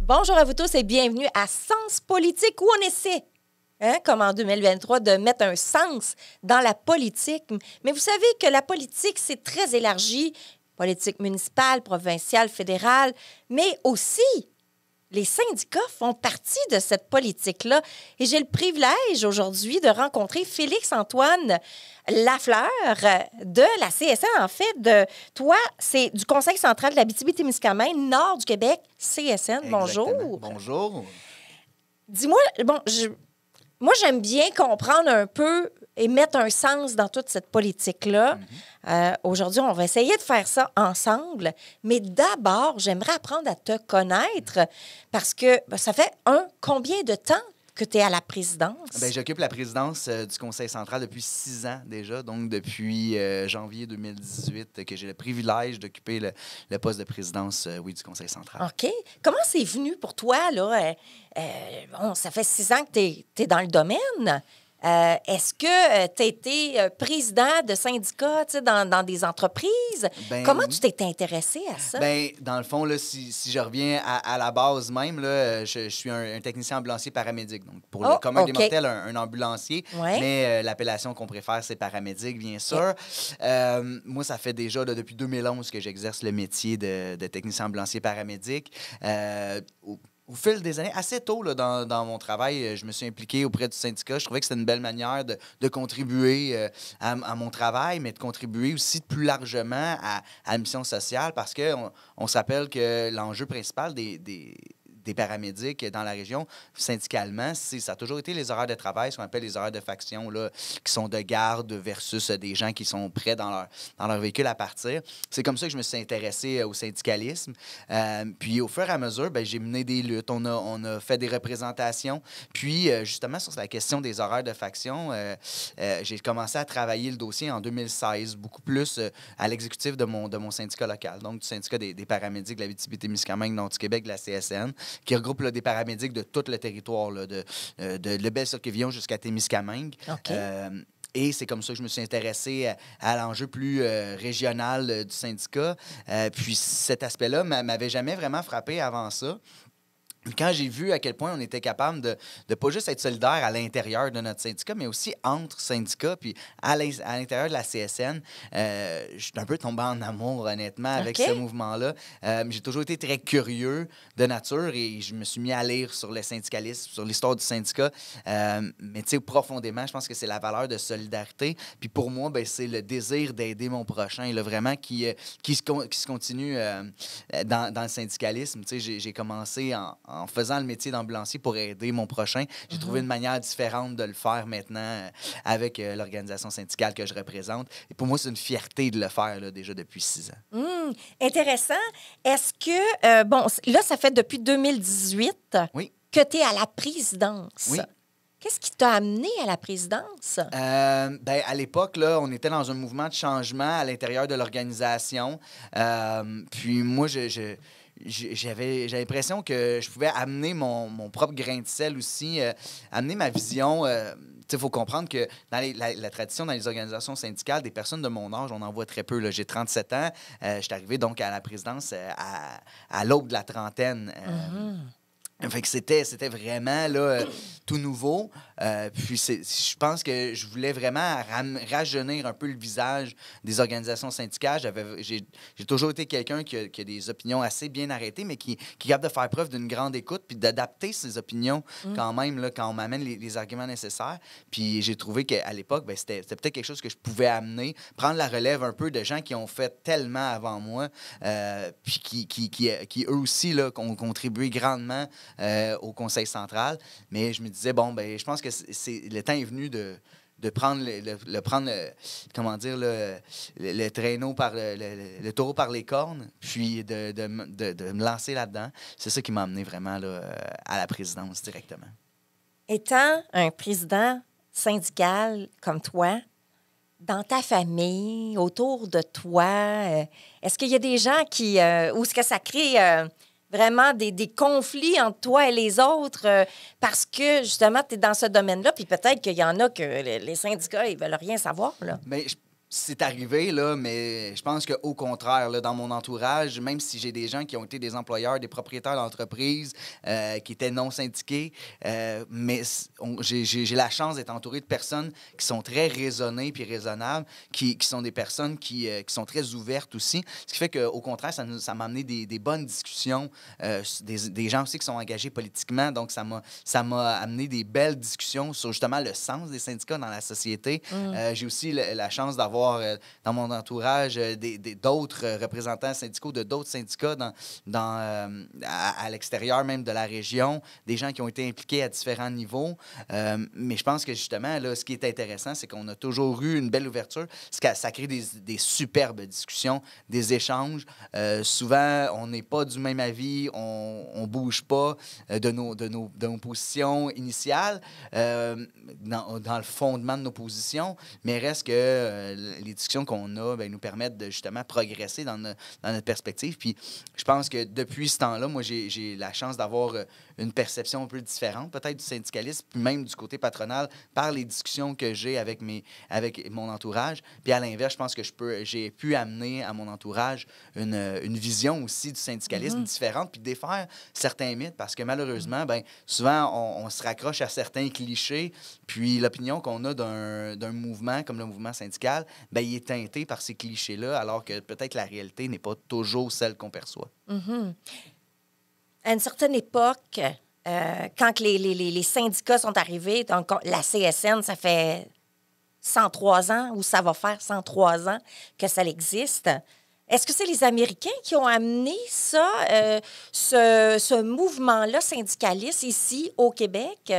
Bonjour à vous tous et bienvenue à Sens politique où on essaie, comme en 2023, de mettre un sens dans la politique. Mais vous savez que la politique, c'est très élargi. Politique municipale, provinciale, fédérale, mais aussi les syndicats font partie de cette politique-là. Et j'ai le privilège aujourd'hui de rencontrer Félix-Antoine Lafleur de la CSN. En fait, toi, c'est du Conseil central de l'Abitibi-Témiscamingue, nord du Québec, CSN. Exactement. Bonjour. Bonjour. Dis-moi, moi, j'aime bien comprendre un peu et mettre un sens dans toute cette politique-là. Aujourd'hui, on va essayer de faire ça ensemble. Mais d'abord, j'aimerais apprendre à te connaître parce que ça fait combien de temps que tu es à la présidence? Bien, j'occupe la présidence du Conseil central depuis 6 ans déjà, donc depuis janvier 2018 que j'ai le privilège d'occuper le poste de présidence du Conseil central. OK. Comment c'est venu pour toi, là? Ça fait 6 ans que tu es dans le domaine. Est-ce que tu as été président de syndicat dans des entreprises? Comment tu t'es intéressé à ça? Bien, dans le fond, là, si je reviens à la base même, là, je suis un technicien ambulancier paramédic. Donc, pour le commun des mortels, un ambulancier. Ouais. Mais l'appellation qu'on préfère, c'est paramédic, bien sûr. Moi, ça fait déjà depuis 2011 que j'exerce le métier de technicien ambulancier paramédic. Au fil des années, assez tôt là, dans mon travail, je me suis impliqué auprès du syndicat. Je trouvais que c'était une belle manière de contribuer à mon travail, mais de contribuer aussi plus largement à la mission sociale parce qu'on se rappelle que l'enjeu principal des paramédics dans la région, syndicalement, ça a toujours été les horaires de travail, ce qu'on appelle les horaires de faction, là, qui sont de garde versus des gens qui sont prêts dans leur véhicule à partir. C'est comme ça que je me suis intéressé au syndicalisme. Puis au fur et à mesure, j'ai mené des luttes, on a fait des représentations. Puis justement, sur la question des horaires de faction, j'ai commencé à travailler le dossier en 2016, beaucoup plus à l'exécutif de mon syndicat local, donc du syndicat des paramédics de l'Abitibi-Témiscamingue, nord du Québec, de la CSN, qui regroupe là, des paramédics de tout le territoire, là, de Lebel-sur-Quévillon jusqu'à Témiscamingue. OK. Et c'est comme ça que je me suis intéressé à l'enjeu plus régional du syndicat. Puis cet aspect-là m'avait jamais vraiment frappé avant ça. Quand j'ai vu à quel point on était capable de pas juste être solidaire à l'intérieur de notre syndicat, mais aussi entre syndicats, puis à l'intérieur de la CSN, je suis un peu tombé en amour, honnêtement, avec ce mouvement-là. J'ai toujours été très curieux de nature et je me suis mis à lire sur le syndicalisme, sur l'histoire du syndicat. Mais tu sais, profondément, je pense que c'est la valeur de solidarité. Puis pour moi, c'est le désir d'aider mon prochain, là, vraiment, qui se continue dans le syndicalisme. Tu sais, j'ai commencé en faisant le métier d'ambulancier pour aider mon prochain. J'ai trouvé une manière différente de le faire maintenant avec l'organisation syndicale que je représente. Et pour moi, c'est une fierté de le faire là, déjà depuis 6 ans. Intéressant. Est-ce que, là, ça fait depuis 2018 que tu es à la présidence. Oui. Qu'est-ce qui t'a amené à la présidence? À l'époque, là, on était dans un mouvement de changement à l'intérieur de l'organisation. Puis moi, j'avais l'impression que je pouvais amener mon propre grain de sel aussi, amener ma vision. Il faut comprendre que dans la tradition, dans les organisations syndicales, des personnes de mon âge, on en voit très peu. Là. J'ai 37 ans. Je suis arrivé donc à la présidence à l'aube de la trentaine. Fait que c'était vraiment là, tout nouveau. Puis je pense que je voulais vraiment rajeunir un peu le visage des organisations syndicales. J'ai toujours été quelqu'un qui a des opinions assez bien arrêtées, mais qui est capable de faire preuve d'une grande écoute puis d'adapter ses opinions quand même là, quand on m'amène les arguments nécessaires. Puis j'ai trouvé qu'à l'époque, c'était peut-être quelque chose que je pouvais amener, prendre la relève un peu de gens qui ont fait tellement avant moi, puis qui eux aussi là, ont contribué grandement au Conseil central. Mais je me disais, je pense que le temps est venu de prendre le traîneau par le taureau par les cornes, puis de me lancer là-dedans. C'est ça qui m'a amené vraiment là, à la présidence directement. Étant un président syndical comme toi, dans ta famille, autour de toi, est-ce qu'il y a des gens où est-ce que ça crée vraiment des conflits entre toi et les autres parce que, justement, tu es dans ce domaine-là, puis peut-être qu'il y en a que les syndicats, ils veulent rien savoir, là. Mais c'est arrivé, là, mais je pense qu'au contraire, là, dans mon entourage, même si j'ai des gens qui ont été des employeurs, des propriétaires d'entreprises qui étaient non syndiqués, mais j'ai la chance d'être entouré de personnes qui sont très raisonnées puis raisonnables, qui sont des personnes qui sont très ouvertes aussi. Ce qui fait qu'au contraire, ça m'a amené des bonnes discussions, des gens aussi qui sont engagés politiquement. Donc, ça m'a amené des belles discussions sur justement le sens des syndicats dans la société. J'ai aussi la chance d'avoir dans mon entourage d'autres représentants syndicaux de d'autres syndicats à l'extérieur même de la région, des gens qui ont été impliqués à différents niveaux. Mais je pense que justement, là, ce qui est intéressant, c'est qu'on a toujours eu une belle ouverture. Ça crée des superbes discussions, des échanges. Souvent, on n'est pas du même avis, on ne bouge pas de nos positions initiales dans le fondement de nos positions, mais reste que les discussions qu'on a nous permettent de justement progresser dans notre perspective. Puis je pense que depuis ce temps-là, moi, j'ai la chance d'avoir une perception un peu différente, peut-être du syndicalisme, puis même du côté patronal, par les discussions que j'ai avec mon entourage. Puis à l'inverse, je pense que j'ai pu amener à mon entourage une vision aussi du syndicalisme différente, puis défaire certains mythes, parce que malheureusement, souvent, on se raccroche à certains clichés, puis l'opinion qu'on a d'un mouvement comme le mouvement syndical, il est teinté par ces clichés-là, alors que peut-être la réalité n'est pas toujours celle qu'on perçoit. À une certaine époque, quand les syndicats sont arrivés, donc la CSN, ça fait 103 ans, ou ça va faire 103 ans que ça existe. Est-ce que c'est les Américains qui ont amené ça, ce mouvement-là syndicaliste ici au Québec?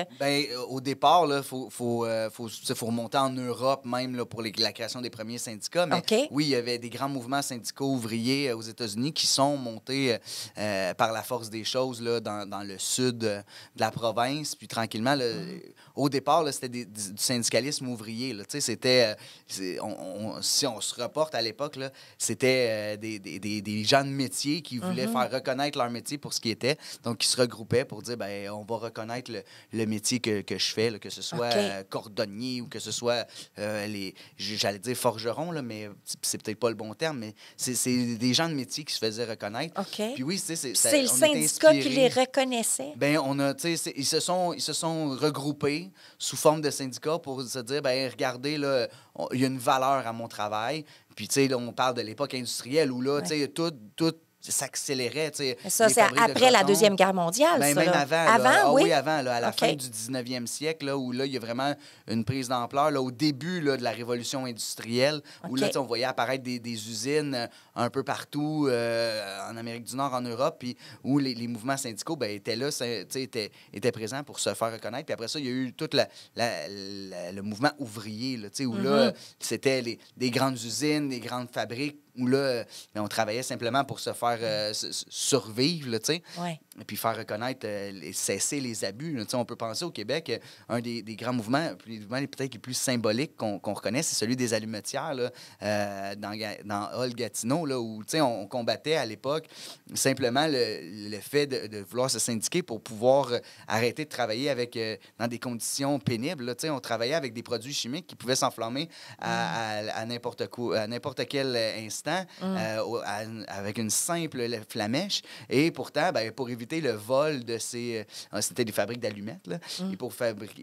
Au départ, il faut remonter en Europe même là, pour la création des premiers syndicats. Mais oui, il y avait des grands mouvements syndicaux ouvriers aux États-Unis qui sont montés par la force des choses là, dans le sud de la province. Puis tranquillement, là, au départ, là, c'était du syndicalisme ouvrier. Là. C'était, si on se reporte à l'époque, là, c'était des gens de métier qui voulaient faire reconnaître leur métier pour ce qui était. Donc, qui se regroupaient pour dire, on va reconnaître le métier que je fais, là, que ce soit cordonnier ou que ce soit j'allais dire forgeron, là, mais c'est peut-être pas le bon terme, mais c'est des gens de métier qui se faisaient reconnaître. Puis oui, c'est le syndicat qui les reconnaissait? Ils se sont regroupés sous forme de syndicats pour se dire, regardez, là, il y a une valeur à mon travail. Puis, tu sais, là, on parle de l'époque industrielle où, là, tu sais, tout s'accélérait. Ça, c'est après la Deuxième Guerre mondiale, ça, même là. avant. Avant, oui? Oui, avant, là, à la fin du 19e siècle, là, où là, il y a vraiment une prise d'ampleur. Là, au début là, de la révolution industrielle, où là, on voyait apparaître des usines un peu partout en Amérique du Nord, en Europe, puis où les mouvements syndicaux étaient là, étaient présents pour se faire reconnaître. Puis après ça, il y a eu tout le mouvement ouvrier, là, où là, c'était des grandes usines, des grandes fabriques, où là, on travaillait simplement pour se faire survivre, là, tu sais. Et puis faire reconnaître, cesser les abus. Là. On peut penser au Québec, un des grands mouvements, peut-être les plus symboliques qu'on reconnaît, c'est celui des allumetières là, dans Hall-Gatineau, là, où on combattait à l'époque simplement le fait de vouloir se syndiquer pour pouvoir arrêter de travailler dans des conditions pénibles. Là. On travaillait avec des produits chimiques qui pouvaient s'enflammer à n'importe quel instant avec une simple flamèche. Et pourtant, pour éviter le vol de ces... c'était des fabriques d'allumettes, là.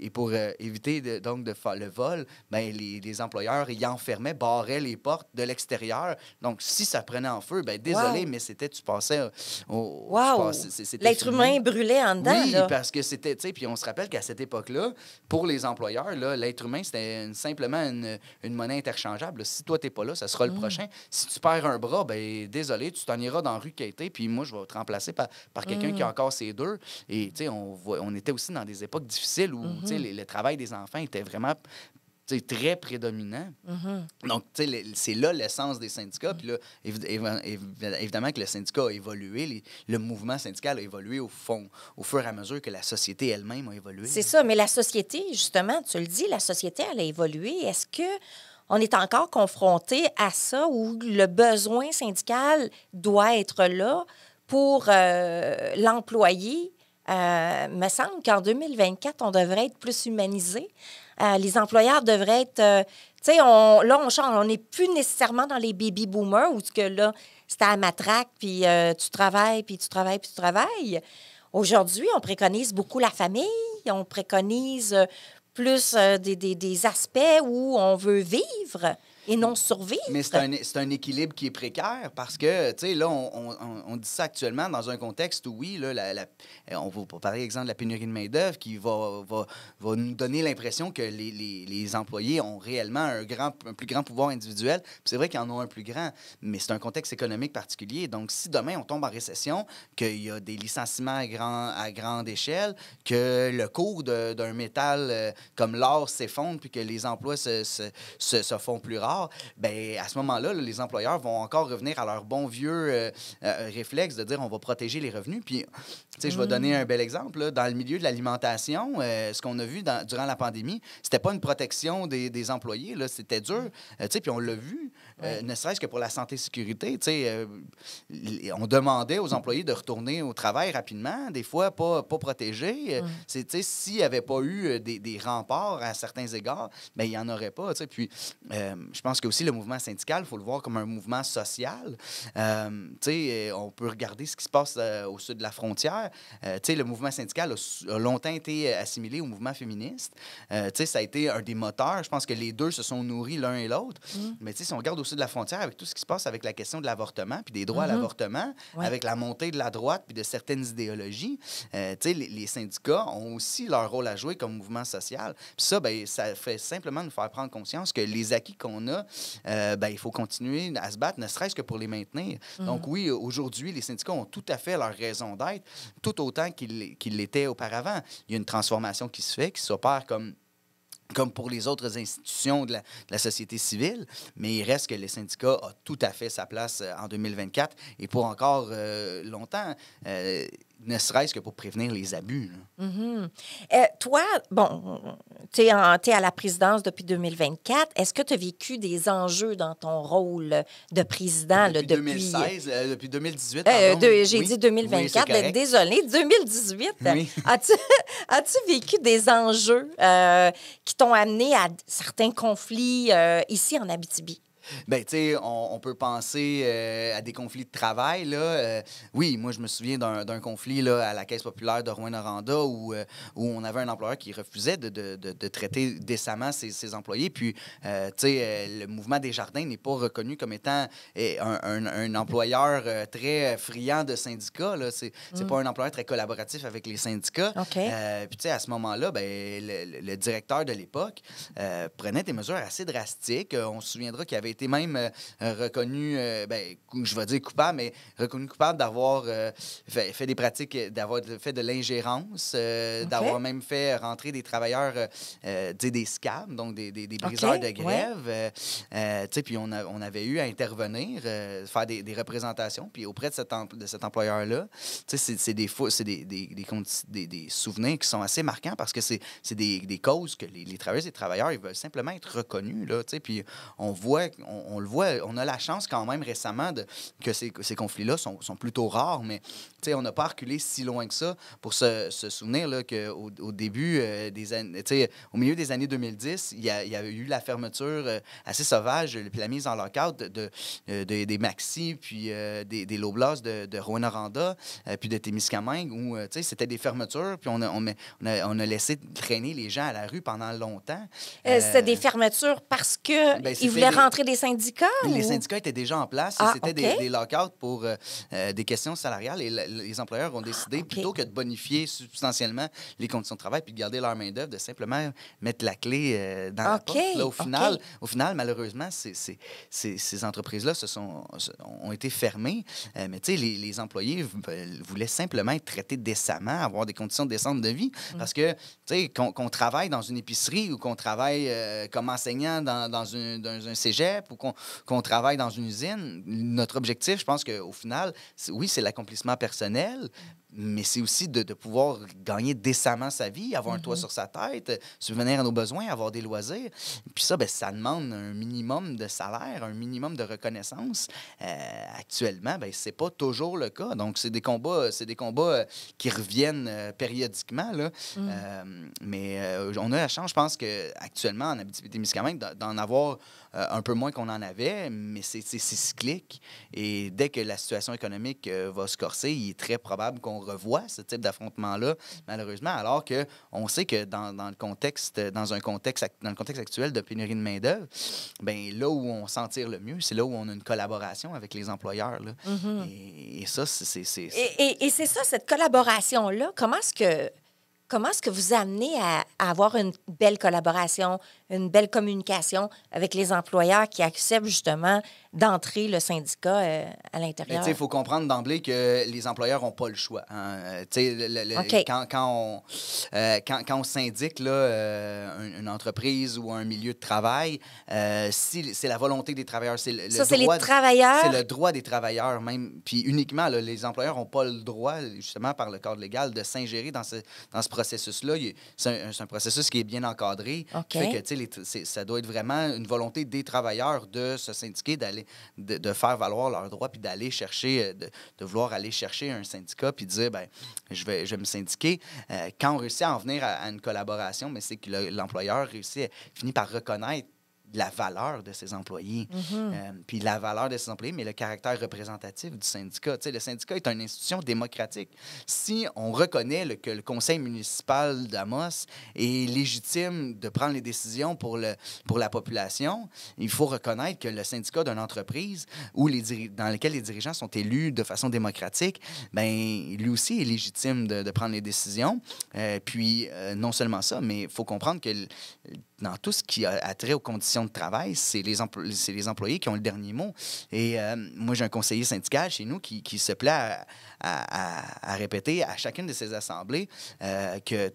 Et pour éviter donc de faire le vol, les employeurs y enfermaient, barraient les portes de l'extérieur. Donc, si ça prenait en feu, désolé, mais tu passais au... L'être humain brûlait en dedans, oui, là. parce que c'était... Puis on se rappelle qu'à cette époque-là, pour les employeurs, là, l'être humain, c'était simplement une monnaie interchangeable. Là. Si toi, t'es pas là, ça sera le prochain. Si tu perds un bras, désolé, tu t'en iras dans la rue qui a été, puis moi, je vais te remplacer par quelqu'un qui a encore ses deux. Et, on était aussi dans des époques difficiles où, le travail des enfants était vraiment très prédominant. Donc, c'est là l'essence des syndicats. Puis là, évidemment que le syndicat a évolué, le mouvement syndical a évolué au fur et à mesure que la société elle-même a évolué. C'est ça, mais la société, justement, tu le dis, la société, elle a évolué. Est-ce que on est encore confronté à ça où le besoin syndical doit être là pour l'employé? Me semble qu'en 2024, on devrait être plus humanisé. Les employeurs devraient être... tu sais, là, on change. On n'est plus nécessairement dans les baby boomers où que là, c'était à matraque, puis tu travailles, puis tu travailles, puis tu travailles. Aujourd'hui, on préconise beaucoup la famille. On préconise plus des aspects où on veut vivre et non survivre. Mais c'est un équilibre qui est précaire parce que, tu sais, là, on dit ça actuellement dans un contexte où, oui, là, on va parler, exemple, de la pénurie de main-d'œuvre qui va nous donner l'impression que les employés ont réellement un plus grand pouvoir individuel. Puis c'est vrai qu'ils en ont un plus grand, mais c'est un contexte économique particulier. Donc, si demain, on tombe en récession, qu'il y a des licenciements à grande échelle, que le cours d'un métal comme l'or s'effondre puis que les emplois se font plus rares, ben à ce moment-là, là, les employeurs vont encore revenir à leur bon vieux réflexe de dire on va protéger les revenus. Puis, tu sais, je vais donner un bel exemple. Là. Dans le milieu de l'alimentation, ce qu'on a vu durant la pandémie, c'était pas une protection des employés. Là, c'était dur. Tu sais, puis on l'a vu, ne serait-ce que pour la santé-sécurité. Tu sais, on demandait aux employés de retourner au travail rapidement, des fois pas protégés. Tu sais, s'il n'y avait pas eu des remparts à certains égards, ben il n'y en aurait pas. Tu sais, puis, je pense que aussi le mouvement syndical, il faut le voir comme un mouvement social. On peut regarder ce qui se passe au sud de la frontière. Le mouvement syndical a longtemps été assimilé au mouvement féministe. Ça a été un des moteurs. Je pense que les deux se sont nourris l'un et l'autre. Mais si on regarde au sud de la frontière, avec tout ce qui se passe avec la question de l'avortement, puis des droits à l'avortement, avec la montée de la droite, puis de certaines idéologies, les syndicats ont aussi leur rôle à jouer comme mouvement social. Puis ça, ben, ça fait simplement nous faire prendre conscience que les acquis qu'on a, il faut continuer à se battre, ne serait-ce que pour les maintenir. Donc oui, aujourd'hui, les syndicats ont tout à fait leur raison d'être, tout autant qu'ils l'étaient auparavant. Il y a une transformation qui se fait, qui s'opère comme pour les autres institutions de la société civile, mais il reste que les syndicats ont tout à fait sa place en 2024 et pour encore longtemps, ne serait-ce que pour prévenir les abus. Toi, bon, tu es à la présidence depuis 2024. Est-ce que tu as vécu des enjeux dans ton rôle de président depuis 2016, depuis 2018? J'ai dit 2024. Oui, désolée, 2018. Oui. As-tu vécu des enjeux qui t'ont amené à certains conflits ici en Abitibi? Bien, tu sais, on peut penser à des conflits de travail, là. Oui, moi, je me souviens d'un conflit là, à la Caisse populaire de Rouyn-Noranda où on avait un employeur qui refusait de traiter décemment ses employés. Puis, tu sais, le mouvement des jardins n'est pas reconnu comme étant un employeur très friand de syndicats, là. C'est pas un employeur très collaboratif avec les syndicats. Okay. Puis, tu sais, à ce moment-là, ben, le directeur de l'époque prenait des mesures assez drastiques. On se souviendra qu'il avait été même reconnu, je vais dire coupable, mais reconnu coupable d'avoir fait des pratiques, d'avoir fait de l'ingérence, d'avoir même fait rentrer des travailleurs, des scabs, donc des briseurs de grève. Puis on avait eu à intervenir, faire des représentations, puis auprès de cet employeur-là, c'est des souvenirs qui sont assez marquants parce que c'est des causes que les travailleuses et travailleurs, ils veulent simplement être reconnus, là, puis on voit, on le voit, on a la chance quand même récemment que ces conflits-là sont plutôt rares, mais on n'a pas reculé si loin que ça pour se souvenir qu'au début des années, au milieu des années 2010, il y a eu la fermeture assez sauvage, puis la mise en lock-out des Maxi, puis des Loblaws de Rouyn-Noranda, puis de Témiscamingue, où c'était des fermetures, puis on a laissé traîner les gens à la rue pendant longtemps. C'était des fermetures parce qu'ils voulaient rentrer des syndicats? Les syndicats étaient déjà en place. C'était des lock-outs pour des questions salariales. Et les employeurs ont décidé, plutôt que de bonifier substantiellement les conditions de travail puis de garder leur main-d'œuvre, de simplement mettre la clé dans la porte. Là, au final, malheureusement, ces entreprises-là ont été fermées. Mais les employés voulaient simplement être traités décemment, avoir des conditions décentes de vie. Parce que qu'on travaille dans une épicerie ou qu'on travaille comme enseignant dans un cégep ou qu'on travaille dans une usine, notre objectif, je pense qu'au final, oui, c'est l'accomplissement personnel, mais c'est aussi de pouvoir gagner décemment sa vie, avoir un toit sur sa tête, subvenir à nos besoins, avoir des loisirs. Puis ça, ben, ça demande un minimum de salaire, un minimum de reconnaissance. Actuellement, ben, c'est pas toujours le cas. Donc, c'est des combats qui reviennent périodiquement, là. Mais on a la chance, je pense, qu'actuellement, en Abitibi-Témiscamingue, d'en avoir un peu moins qu'on en avait, mais c'est cyclique. Et dès que la situation économique va se corser, il est très probable qu'on revoie ce type d'affrontement-là, malheureusement, alors qu'on sait que dans le contexte actuel de pénurie de main-d'œuvre, ben là où on s'en tire le mieux, c'est là où on a une collaboration avec les employeurs, là. Et ça, c'est... Et c'est ça, cette collaboration-là, comment est-ce que vous amenez à avoir une belle collaboration, une belle communication avec les employeurs qui acceptent justement d'entrer le syndicat à l'intérieur? Il faut comprendre d'emblée que les employeurs n'ont pas le choix. Hein. Okay. Quand on syndique là, une entreprise ou un milieu de travail, si c'est la volonté des travailleurs. C'est les travailleurs? C'est le droit des travailleurs même. Puis uniquement, là, les employeurs n'ont pas le droit, justement, par le cadre légal, de s'ingérer dans ce processus-là. C'est un processus qui est bien encadré. Okay. Fait que, ça doit être vraiment une volonté des travailleurs de se syndiquer, de faire valoir leurs droits, puis d'aller chercher, de vouloir aller chercher un syndicat, puis de dire, ben je vais me syndiquer. Quand on réussit à en venir à une collaboration, mais c'est que l'employeur finit par reconnaître la valeur de ses employés. Puis la valeur de ses employés, mais le caractère représentatif du syndicat. Le syndicat est une institution démocratique. Si on reconnaît que le conseil municipal d'Amos est légitime de prendre les décisions pour la population, il faut reconnaître que le syndicat d'une entreprise dans lequel les dirigeants sont élus de façon démocratique, ben lui aussi est légitime de prendre les décisions. Puis non seulement ça, mais il faut comprendre que dans tout ce qui a trait aux conditions de travail, c'est les employés qui ont le dernier mot. Et moi, j'ai un conseiller syndical chez nous qui se plaît à répéter à chacune de ces assemblées que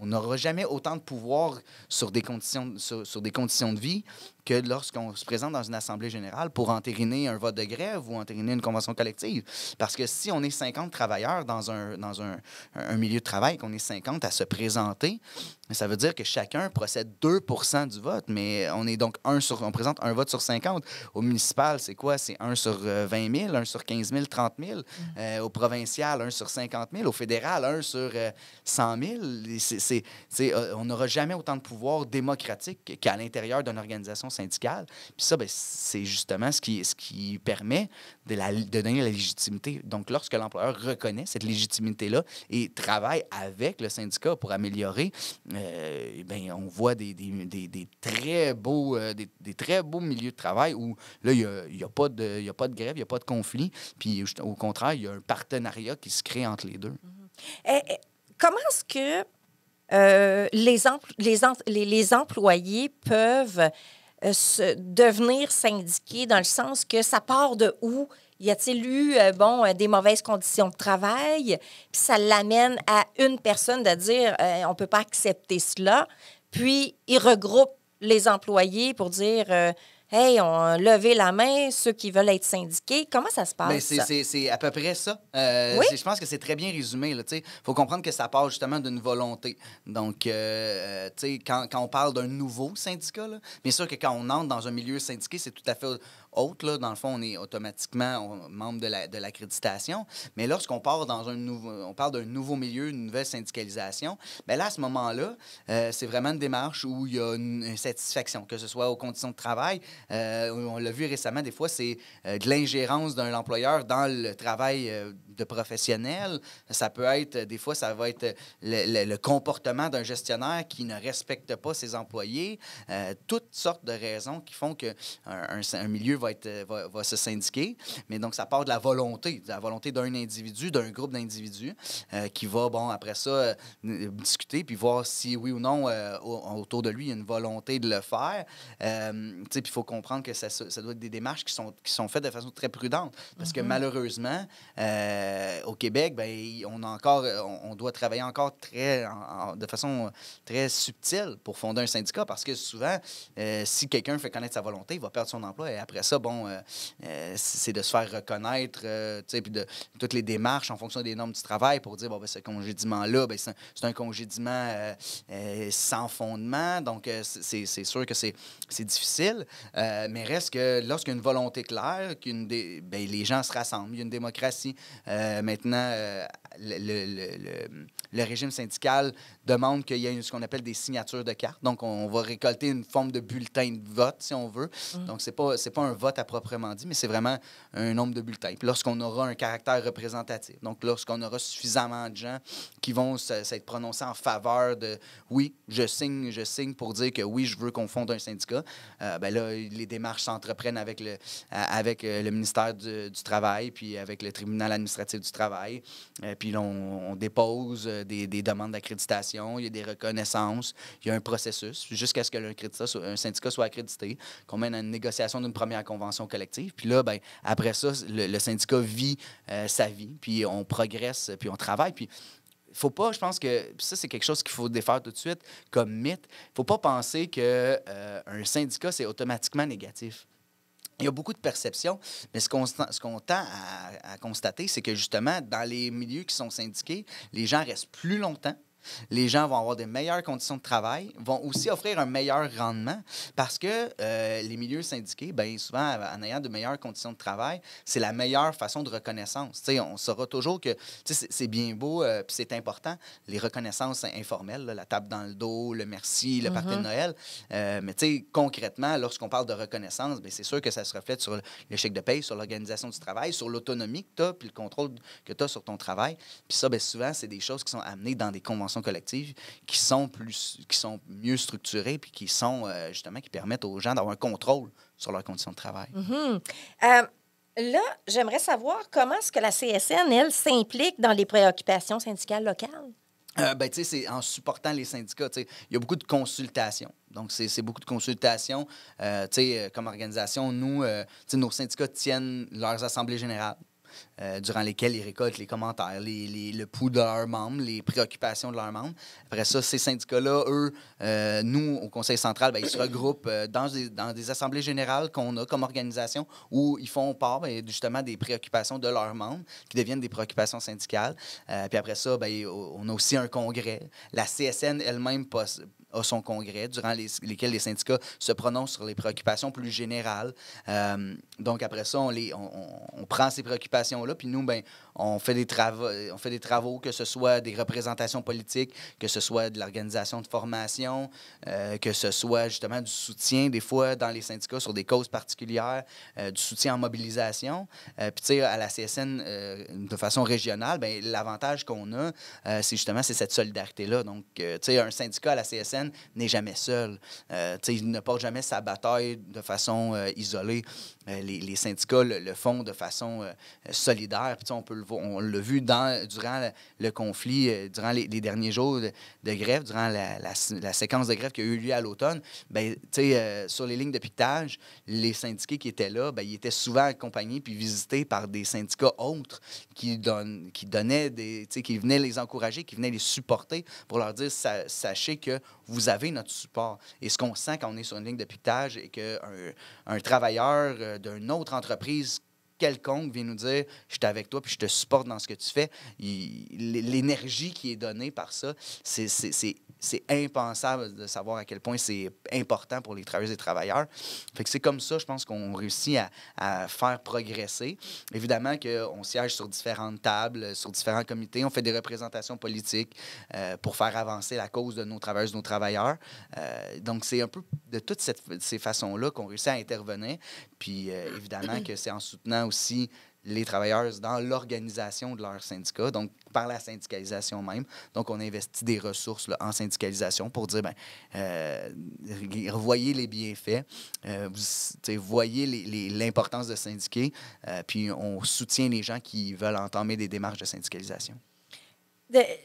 on n'aura jamais autant de pouvoir sur des conditions de vie que lorsqu'on se présente dans une assemblée générale pour entériner un vote de grève ou entériner une convention collective. Parce que si on est 50 travailleurs dans un milieu de travail, qu'on est 50 à se présenter, ça veut dire que chacun procède 2 % du vote, mais on présente un vote sur 50. Au municipal, c'est quoi? C'est 1 sur 20 000, 1 sur 15 000, 30 000. Au provincial, 1 sur 50 000. Au fédéral, 1 sur 100 000. On n'aura jamais autant de pouvoir démocratique qu'à l'intérieur d'une organisation syndicale. Puis ça, ben, c'est justement ce qui permet de donner la légitimité. Donc, lorsque l'employeur reconnaît cette légitimité-là et travaille avec le syndicat pour améliorer, ben, on voit des très beaux milieux de travail où là, il n'y a pas de grève, il n'y a pas de conflit. Puis, au contraire, il y a un partenariat qui se crée entre les deux. Comment est-ce que les employés peuvent devenir syndiqués dans le sens que ça part de où? Y a-t-il eu des mauvaises conditions de travail? Puis ça l'amène à une personne de dire on ne peut pas accepter cela. Puis ils regroupent les employés pour dire hey, on a levé la main, ceux qui veulent être syndiqués. Comment ça se passe? Bien, c'est à peu près ça. Oui? Je pense que c'est très bien résumé. Il faut comprendre que ça part justement d'une volonté. Donc, quand on parle d'un nouveau syndicat, là, bien sûr que quand on entre dans un milieu syndiqué, c'est tout à fait autre. Là. Dans le fond, on est automatiquement membre de l'accréditation. Mais lorsqu'on part on parle d'un nouveau milieu, une nouvelle syndicalisation, bien là, à ce moment-là, c'est vraiment une démarche où il y a une satisfaction, que ce soit aux conditions de travail. On l'a vu récemment, des fois, c'est de l'ingérence d'un employeur dans le travail de professionnel. Ça peut être, des fois, ça va être le comportement d'un gestionnaire qui ne respecte pas ses employés. Toutes sortes de raisons qui font qu'un milieu va se syndiquer. Mais donc, ça part de la volonté d'un individu, d'un groupe d'individus qui va, après ça, discuter puis voir si, oui ou non, autour de lui, il y a une volonté de le faire. Puis il faut comprendre que ça doit être des démarches qui sont faites de façon très prudente. Parce que malheureusement, au Québec, ben, on doit travailler encore de façon très subtile pour fonder un syndicat parce que souvent, si quelqu'un fait connaître sa volonté, il va perdre son emploi et après ça, c'est de se faire reconnaître, puis de toutes les démarches en fonction des normes du travail pour dire, bon, ben, ce congédiement-là, ben, c'est un congédiement sans fondement. Donc, c'est sûr que c'est difficile, mais reste que lorsqu'il y a une volonté claire, les gens se rassemblent, il y a une démocratie. Maintenant, le régime syndical demande qu'il y ait ce qu'on appelle des signatures de cartes. Donc, on va récolter une forme de bulletin de vote, si on veut. Donc, c'est pas un vote à proprement dit, mais c'est vraiment un nombre de bulletins. Puis lorsqu'on aura un caractère représentatif, donc lorsqu'on aura suffisamment de gens qui vont s'être prononcés en faveur de « oui, je signe pour dire que oui, je veux qu'on fonde un syndicat », ben là, les démarches s'entreprennent avec le ministère du Travail, puis avec le tribunal administratif du travail. Puis là, on dépose des demandes d'accréditation, il y a des reconnaissances, il y a un processus jusqu'à ce que un syndicat soit accrédité, qu'on mène à une négociation d'une première convention collective. Puis là, ben, après ça, le syndicat vit sa vie, puis on progresse, puis on travaille. Puis faut pas, je pense que ça, c'est quelque chose qu'il faut défaire tout de suite comme mythe. Faut pas penser que un syndicat, c'est automatiquement négatif. Il y a beaucoup de perceptions, mais ce qu'on tend à constater, c'est que justement, dans les milieux qui sont syndiqués, les gens restent plus longtemps. Les gens vont avoir des meilleures conditions de travail, vont aussi offrir un meilleur rendement parce que les milieux syndiqués, bien souvent, en ayant de meilleures conditions de travail, c'est la meilleure façon de reconnaissance. T'sais, on saura toujours que c'est bien beau puis c'est important, les reconnaissances informelles, là, la tape dans le dos, le merci, le party de Noël. Mais concrètement, lorsqu'on parle de reconnaissance, c'est sûr que ça se reflète sur le chèque de paye, sur l'organisation du travail, sur l'autonomie que tu as puis le contrôle que tu as sur ton travail. Puis ça, souvent, c'est des choses qui sont amenées dans des conventions collectives qui sont mieux structurées puis qui sont justement qui permettent aux gens d'avoir un contrôle sur leurs conditions de travail. Là, j'aimerais savoir comment est-ce que la CSN, elle, s'implique dans les préoccupations syndicales locales? C'est en supportant les syndicats. Il y a beaucoup de consultations. Donc, c'est beaucoup de consultations. Comme organisation, nous, nos syndicats tiennent leurs assemblées générales. Durant lesquels ils récoltent les commentaires, le pouls de leurs membres, les préoccupations de leurs membres. Après ça, ces syndicats-là, eux, nous, au Conseil central, ils se regroupent dans des assemblées générales qu'on a comme organisation où ils font part justement des préoccupations de leurs membres qui deviennent des préoccupations syndicales. Puis après ça, on a aussi un congrès. La CSN elle-même a son congrès, durant lesquels les syndicats se prononcent sur les préoccupations plus générales. Donc, après ça, on prend ces préoccupations-là, puis nous, on fait des travaux, que ce soit des représentations politiques, que ce soit de l'organisation de formation, que ce soit justement du soutien, des fois, dans les syndicats sur des causes particulières, du soutien en mobilisation. Puis, tu sais, à la CSN, de façon régionale, l'avantage qu'on a, c'est cette solidarité-là. Donc, tu sais, un syndicat à la CSN n'est jamais seul. Il ne porte jamais sa bataille de façon isolée. Les syndicats le font de façon solidaire. Puis, on l'a vu durant le conflit, durant les derniers jours de grève, durant la séquence de grève qui a eu lieu à l'automne. Sur les lignes de piquetage, les syndiqués qui étaient là, ils étaient souvent accompagnés puis visités par des syndicats autres qui donnaient qui venaient les encourager, qui venaient les supporter pour leur dire sachez que vous avez notre support. Et ce qu'on sent quand on est sur une ligne de piquetage et qu'un travailleur d'une autre entreprise quelconque vient nous dire « je suis avec toi puis je te supporte dans ce que tu fais », l'énergie qui est donnée par ça, c'est impensable de savoir à quel point c'est important pour les travailleuses et travailleurs. Fait que c'est comme ça, je pense qu'on réussit à faire progresser. Évidemment qu'on siège sur différentes tables, sur différents comités. On fait des représentations politiques pour faire avancer la cause de nos travailleuses, nos travailleurs. Donc, c'est un peu de toutes ces façons-là qu'on réussit à intervenir. Puis, évidemment que c'est en soutenant aussi les travailleurs dans l'organisation de leur syndicat, donc par la syndicalisation même. Donc, on investit des ressources là, en syndicalisation pour dire, revoyez les bienfaits, voyez l'importance de syndiquer, puis on soutient les gens qui veulent entamer des démarches de syndicalisation.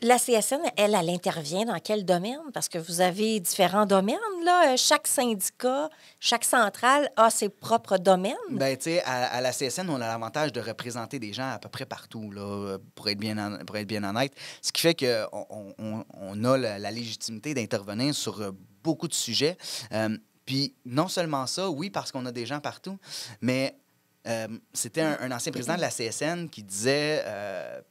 La CSN, elle intervient dans quel domaine? Parce que vous avez différents domaines, là. Chaque syndicat, chaque centrale a ses propres domaines. Bien, tu sais, à la CSN, on a l'avantage de représenter des gens à peu près partout, là, pour être bien honnête. Ce qui fait qu'on a la légitimité d'intervenir sur beaucoup de sujets. Puis non seulement ça, oui, parce qu'on a des gens partout, mais c'était un ancien président de la CSN qui disait,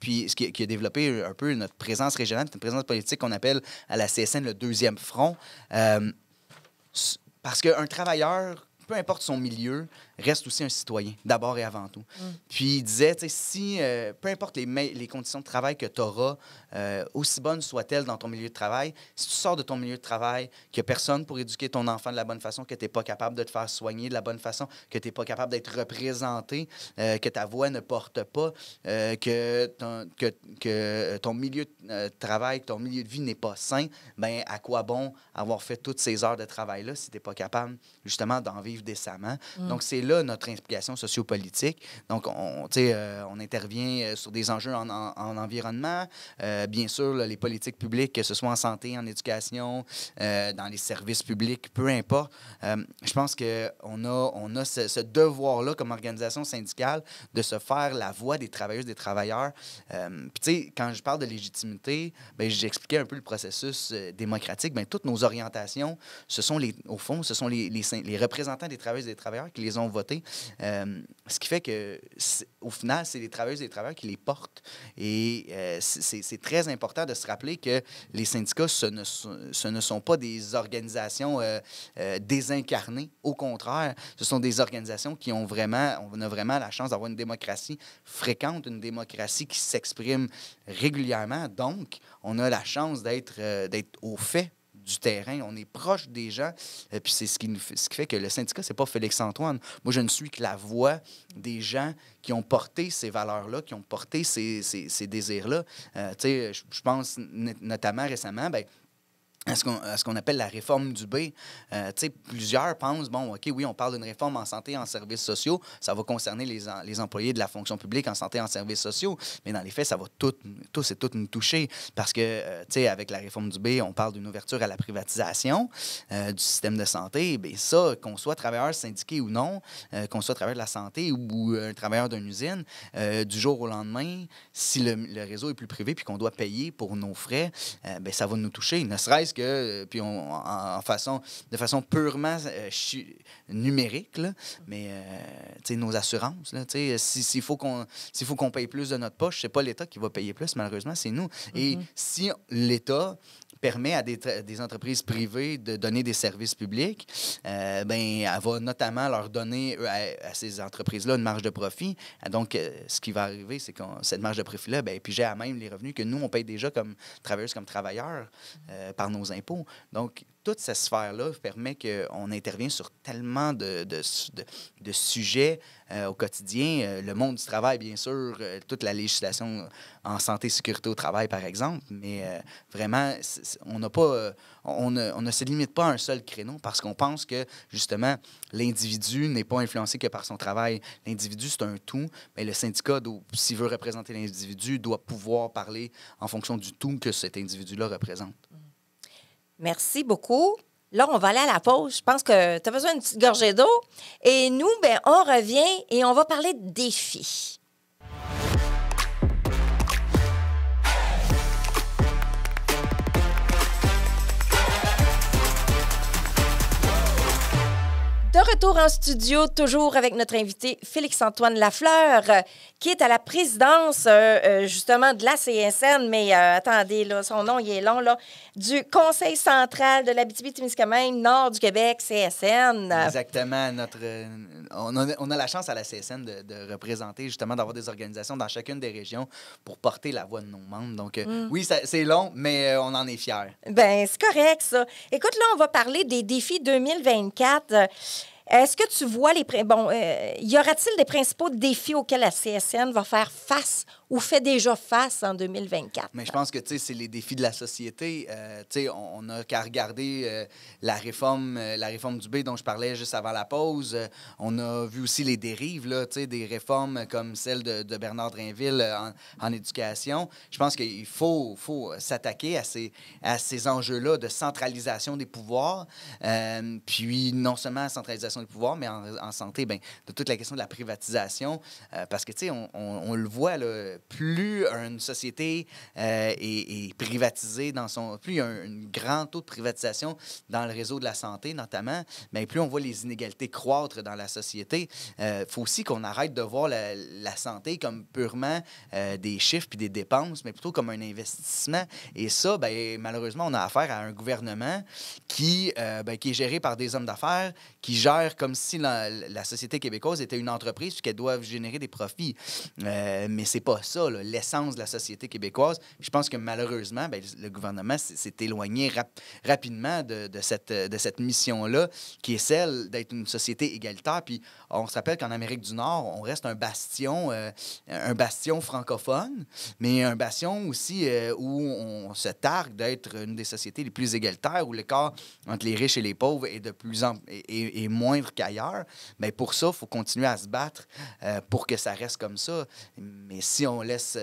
puis qui a développé un peu notre présence régionale, une présence politique qu'on appelle à la CSN le deuxième front. Parce qu'un travailleur, peu importe son milieu, reste aussi un citoyen, d'abord et avant tout. Puis il disait, tu sais, si, peu importe les conditions de travail que tu auras, aussi bonnes soient-elles dans ton milieu de travail, si tu sors de ton milieu de travail, qu'il n'y a personne pour éduquer ton enfant de la bonne façon, que tu n'es pas capable de te faire soigner de la bonne façon, que tu n'es pas capable d'être représenté, que ta voix ne porte pas, que ton milieu de travail, ton milieu de vie n'est pas sain, bien, à quoi bon avoir fait toutes ces heures de travail-là si tu n'es pas capable, justement, d'en vivre décemment? Donc, c'est là notre implication sociopolitique. Donc, on intervient sur des enjeux en environnement, bien sûr, là, les politiques publiques, que ce soit en santé, en éducation, dans les services publics, peu importe. Je pense qu'on a ce devoir-là comme organisation syndicale de se faire la voix des travailleuses, des travailleurs. Puis, tu sais, quand je parle de légitimité, bien, j'expliquais un peu le processus démocratique. Bien, toutes nos orientations, au fond, ce sont les représentants des travailleuses et des travailleurs qui les ont votés. Ce qui fait que, au final, c'est les travailleuses et les travailleurs qui les portent. Et c'est très important de se rappeler que les syndicats, ce ne sont pas des organisations désincarnées. Au contraire, ce sont des organisations qui on a vraiment la chance d'avoir une démocratie fréquente, une démocratie qui s'exprime régulièrement. Donc, on a la chance d'être au fait du terrain, on est proche des gens, puis c'est ce qui fait que le syndicat, c'est pas Félix-Antoine. Moi, je ne suis que la voix des gens qui ont porté ces valeurs-là, qui ont porté ces désirs-là. Tu sais, je pense notamment récemment, bien, à ce qu'on appelle la réforme du B. Tu sais, plusieurs pensent, bon, OK, oui, on parle d'une réforme en santé et en services sociaux, ça va concerner les employés de la fonction publique en santé et en services sociaux, mais dans les faits, ça va tous et toutes nous toucher parce que, tu sais, avec la réforme du B, on parle d'une ouverture à la privatisation du système de santé. Bien, ça, qu'on soit travailleur syndiqué ou non, qu'on soit travailleur de la santé ou un travailleur d'une usine, du jour au lendemain, si le réseau est plus privé puis qu'on doit payer pour nos frais, bien, ça va nous toucher, ne serait-ce que, puis de façon purement numérique, là, mais nos assurances, là, s'il faut qu'on paye plus de notre poche, c'est pas l'État qui va payer plus, malheureusement, c'est nous. Et si l'État permet à des entreprises privées de donner des services publics, ben, elle va notamment leur donner à ces entreprises-là une marge de profit. Donc, ce qui va arriver, c'est que cette marge de profit-là, ben, puis j'ai à même les revenus que nous, on paye déjà comme travailleuses, comme travailleurs par nos impôts. Donc, toute cette sphère-là permet qu'on intervient sur tellement de sujets au quotidien. Le monde du travail, bien sûr, toute la législation en santé et sécurité au travail, par exemple. Mais vraiment, on ne se limite pas à un seul créneau parce qu'on pense que, justement, l'individu n'est pas influencé que par son travail. L'individu, c'est un tout. Mais le syndicat, s'il veut représenter l'individu, doit pouvoir parler en fonction du tout que cet individu-là représente. Merci beaucoup. Là, on va aller à la pause. Je pense que tu as besoin d'une petite gorgée d'eau. Et nous, ben, on revient et on va parler de défis. De retour en studio, toujours avec notre invité Félix-Antoine Lafleur, qui est à la présidence, justement, de la CSN, mais attendez, là, son nom, il est long, là, du Conseil central de l'Abitibi-Témiscamingue, nord du Québec, CSN. Exactement. On a la chance à la CSN de représenter, justement, d'avoir des organisations dans chacune des régions pour porter la voix de nos membres. Donc, oui, c'est long, mais on en est fiers. Bien, c'est correct, ça. Écoute, là, on va parler des défis 2024. Est-ce que tu vois y aura-t-il des principaux défis auxquels la CSN va faire face ou fait déjà face en 2024? Mais je pense que, tu sais, c'est les défis de la société. Tu sais, on n'a qu'à regarder la réforme du B dont je parlais juste avant la pause. On a vu aussi les dérives, là, tu sais, des réformes comme celle de Bernard Drinville en éducation. Je pense qu'il faut s'attaquer à ces enjeux-là de centralisation des pouvoirs. Puis non seulement la centralisation des pouvoirs, mais en santé, bien, de toute la question de la privatisation. Parce que, tu sais, on le voit, là, plus une société est privatisée plus il y a un grand taux de privatisation dans le réseau de la santé, notamment, bien, plus on voit les inégalités croître dans la société. Il faut aussi qu'on arrête de voir la santé comme purement des chiffres puis des dépenses, mais plutôt comme un investissement. Et ça, bien, malheureusement, on a affaire à un gouvernement qui est géré par des hommes d'affaires, qui gèrent comme si la société québécoise était une entreprise puis qu'elle doit générer des profits. Mais c'est pas ça, là, l'essence de la société québécoise. Je pense que malheureusement, bien, le gouvernement s'est éloigné rapidement de cette mission-là, qui est celle d'être une société égalitaire. Puis on se rappelle qu'en Amérique du Nord, on reste un bastion francophone, mais un bastion aussi où on se targue d'être une des sociétés les plus égalitaires, où l'écart entre les riches et les pauvres est de plus en est moindre qu'ailleurs. Bien, pour ça, il faut continuer à se battre pour que ça reste comme ça. Mais si on laisse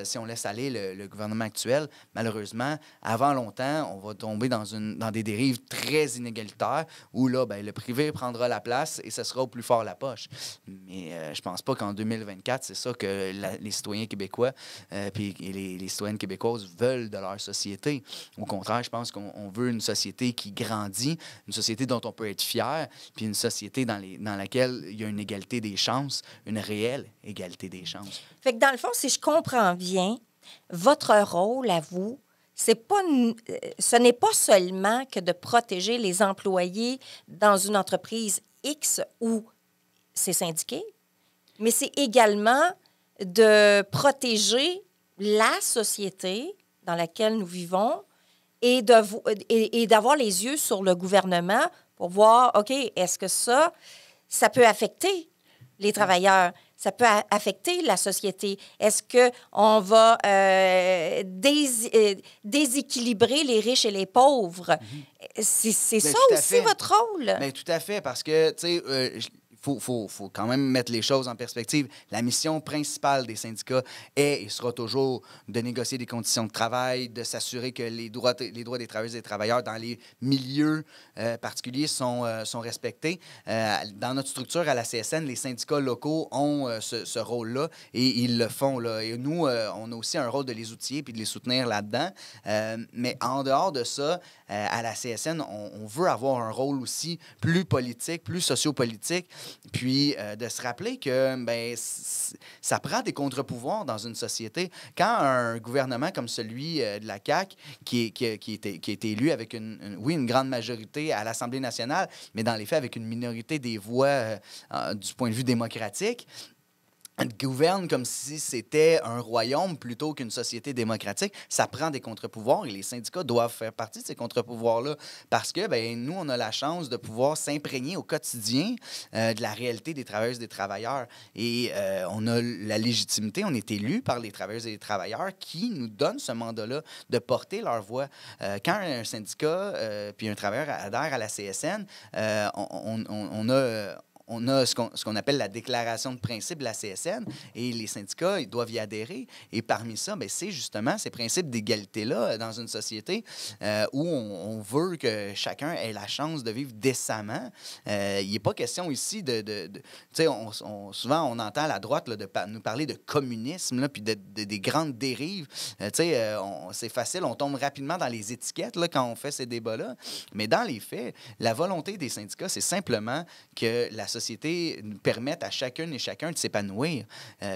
aller le gouvernement actuel, malheureusement, avant longtemps, on va tomber dans des dérives très inégalitaires où là, bien, le privé prendra la place et ce sera au plus fort la poche. Mais je pense pas qu'en 2024, c'est ça que les citoyens québécois puis les citoyennes québécoises veulent de leur société. Au contraire, je pense qu'on veut une société qui grandit, une société dont on peut être fier, puis une société dans laquelle il y a une égalité des chances, une réelle égalité des chances. Fait que dans le fond, si je comprends bien, votre rôle à vous, ce n'est pas seulement que de protéger les employés dans une entreprise X où c'est syndiqué, mais c'est également de protéger la société dans laquelle nous vivons et d'avoir les yeux sur le gouvernement pour voir, OK, est-ce que ça peut affecter les travailleurs? Ça peut affecter la société. Est-ce qu'on va déséquilibrer les riches et les pauvres? C'est ça aussi votre rôle? Bien, tout à fait, parce que, tu sais, faut quand même mettre les choses en perspective. La mission principale des syndicats est et sera toujours de négocier des conditions de travail, de s'assurer que les droits des travailleuses et des travailleurs dans les milieux particuliers sont respectés. Dans notre structure à la CSN, les syndicats locaux ont ce rôle-là et ils le font, là. Et nous, on a aussi un rôle de les outiller puis de les soutenir là-dedans. Mais en dehors de ça, à la CSN, on veut avoir un rôle aussi plus politique, plus sociopolitique. Puis de se rappeler que ben, ça prend des contre-pouvoirs dans une société. Quand un gouvernement comme celui de la CAQ, qui a été élu avec une grande majorité à l'Assemblée nationale, mais dans les faits avec une minorité des voix du point de vue démocratique, gouverne comme si c'était un royaume plutôt qu'une société démocratique, ça prend des contre-pouvoirs et les syndicats doivent faire partie de ces contre-pouvoirs-là parce que ben, nous, on a la chance de pouvoir s'imprégner au quotidien de la réalité des travailleuses et des travailleurs. Et on a la légitimité, on est élu par les travailleuses et les travailleurs qui nous donnent ce mandat-là de porter leur voix. Quand un syndicat puis un travailleur adhère à la CSN, on a ce qu'on appelle la déclaration de principe de la CSN et les syndicats, ils doivent y adhérer. Et parmi ça, bien, c'est justement ces principes d'égalité-là dans une société où on veut que chacun ait la chance de vivre décemment. Il n'est pas question ici tu sais, souvent, on entend à la droite là, nous parler de communisme là, puis des grandes dérives. Tu sais, c'est facile, on tombe rapidement dans les étiquettes là, quand on fait ces débats-là. Mais dans les faits, la volonté des syndicats, c'est simplement que la société permette à chacune et chacun de s'épanouir,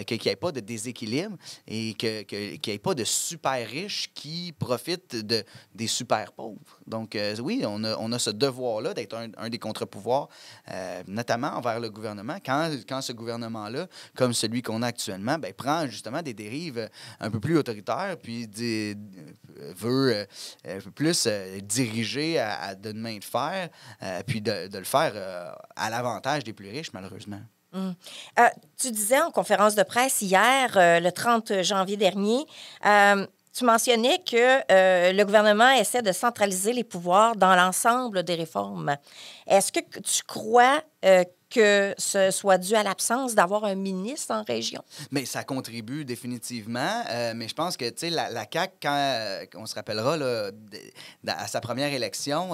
qu'il n'y ait pas de déséquilibre et qu'il n'y ait pas de super riches qui profitent des super pauvres. Donc, oui, on a ce devoir-là d'être un des contre-pouvoirs, notamment envers le gouvernement, quand ce gouvernement-là, comme celui qu'on a actuellement, bien, prend justement des dérives un peu plus autoritaires, puis veut un peu plus diriger d'une main de fer, puis de le faire à l'avantage des plus riches, malheureusement. Tu disais en conférence de presse hier, le 30 janvier dernier, tu mentionnais que le gouvernement essaie de centraliser les pouvoirs dans l'ensemble des réformes. Est-ce que tu crois que ce soit dû à l'absence d'avoir un ministre en région? Mais ça contribue définitivement. Mais je pense que, tu sais, la CAQ, quand on se rappellera, là, à sa première élection,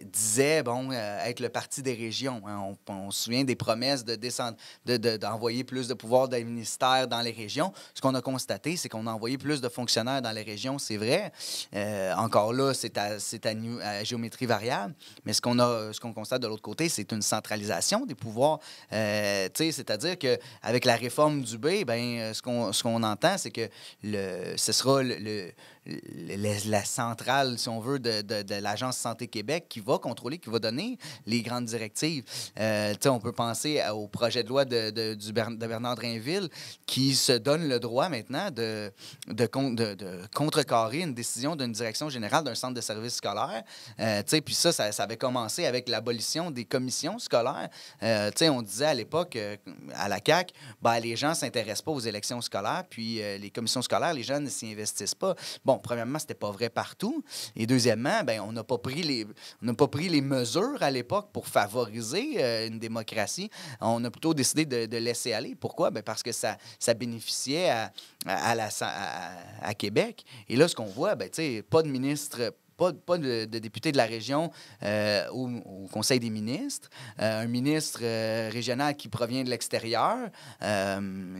disait, bon, être le parti des régions. Hein. On se souvient des promesses d'envoyer plus de pouvoirs des ministères dans les régions. Ce qu'on a constaté, c'est qu'on a envoyé plus de fonctionnaires dans les régions, c'est vrai. Encore là, c'est à géométrie variable. Mais ce qu'on constate de l'autre côté, c'est une centralisation des pouvoirs. C'est-à-dire qu'avec la réforme du B, ben, ce qu'on entend, c'est que ce sera la centrale, si on veut, de l'Agence Santé Québec qui va contrôler, qui va donner les grandes directives. On peut penser au projet de loi de Bernard Drainville qui se donne le droit maintenant de contrecarrer une décision d'une direction générale d'un centre de services scolaires. Puis ça avait commencé avec l'abolition des commissions scolaires. On disait à l'époque, à la CAQ, les gens ne s'intéressent pas aux élections scolaires, puis les commissions scolaires, les gens ne s'y investissent pas. Bon, premièrement, c'était pas vrai partout. Et deuxièmement, on n'a pas pris les mesures à l'époque pour favoriser une démocratie. On a plutôt décidé de laisser aller. Pourquoi? Parce que ça bénéficiait à Québec. Et là, ce qu'on voit, pas de ministre... Pas de député de la région au Conseil des ministres, un ministre régional qui provient de l'extérieur. On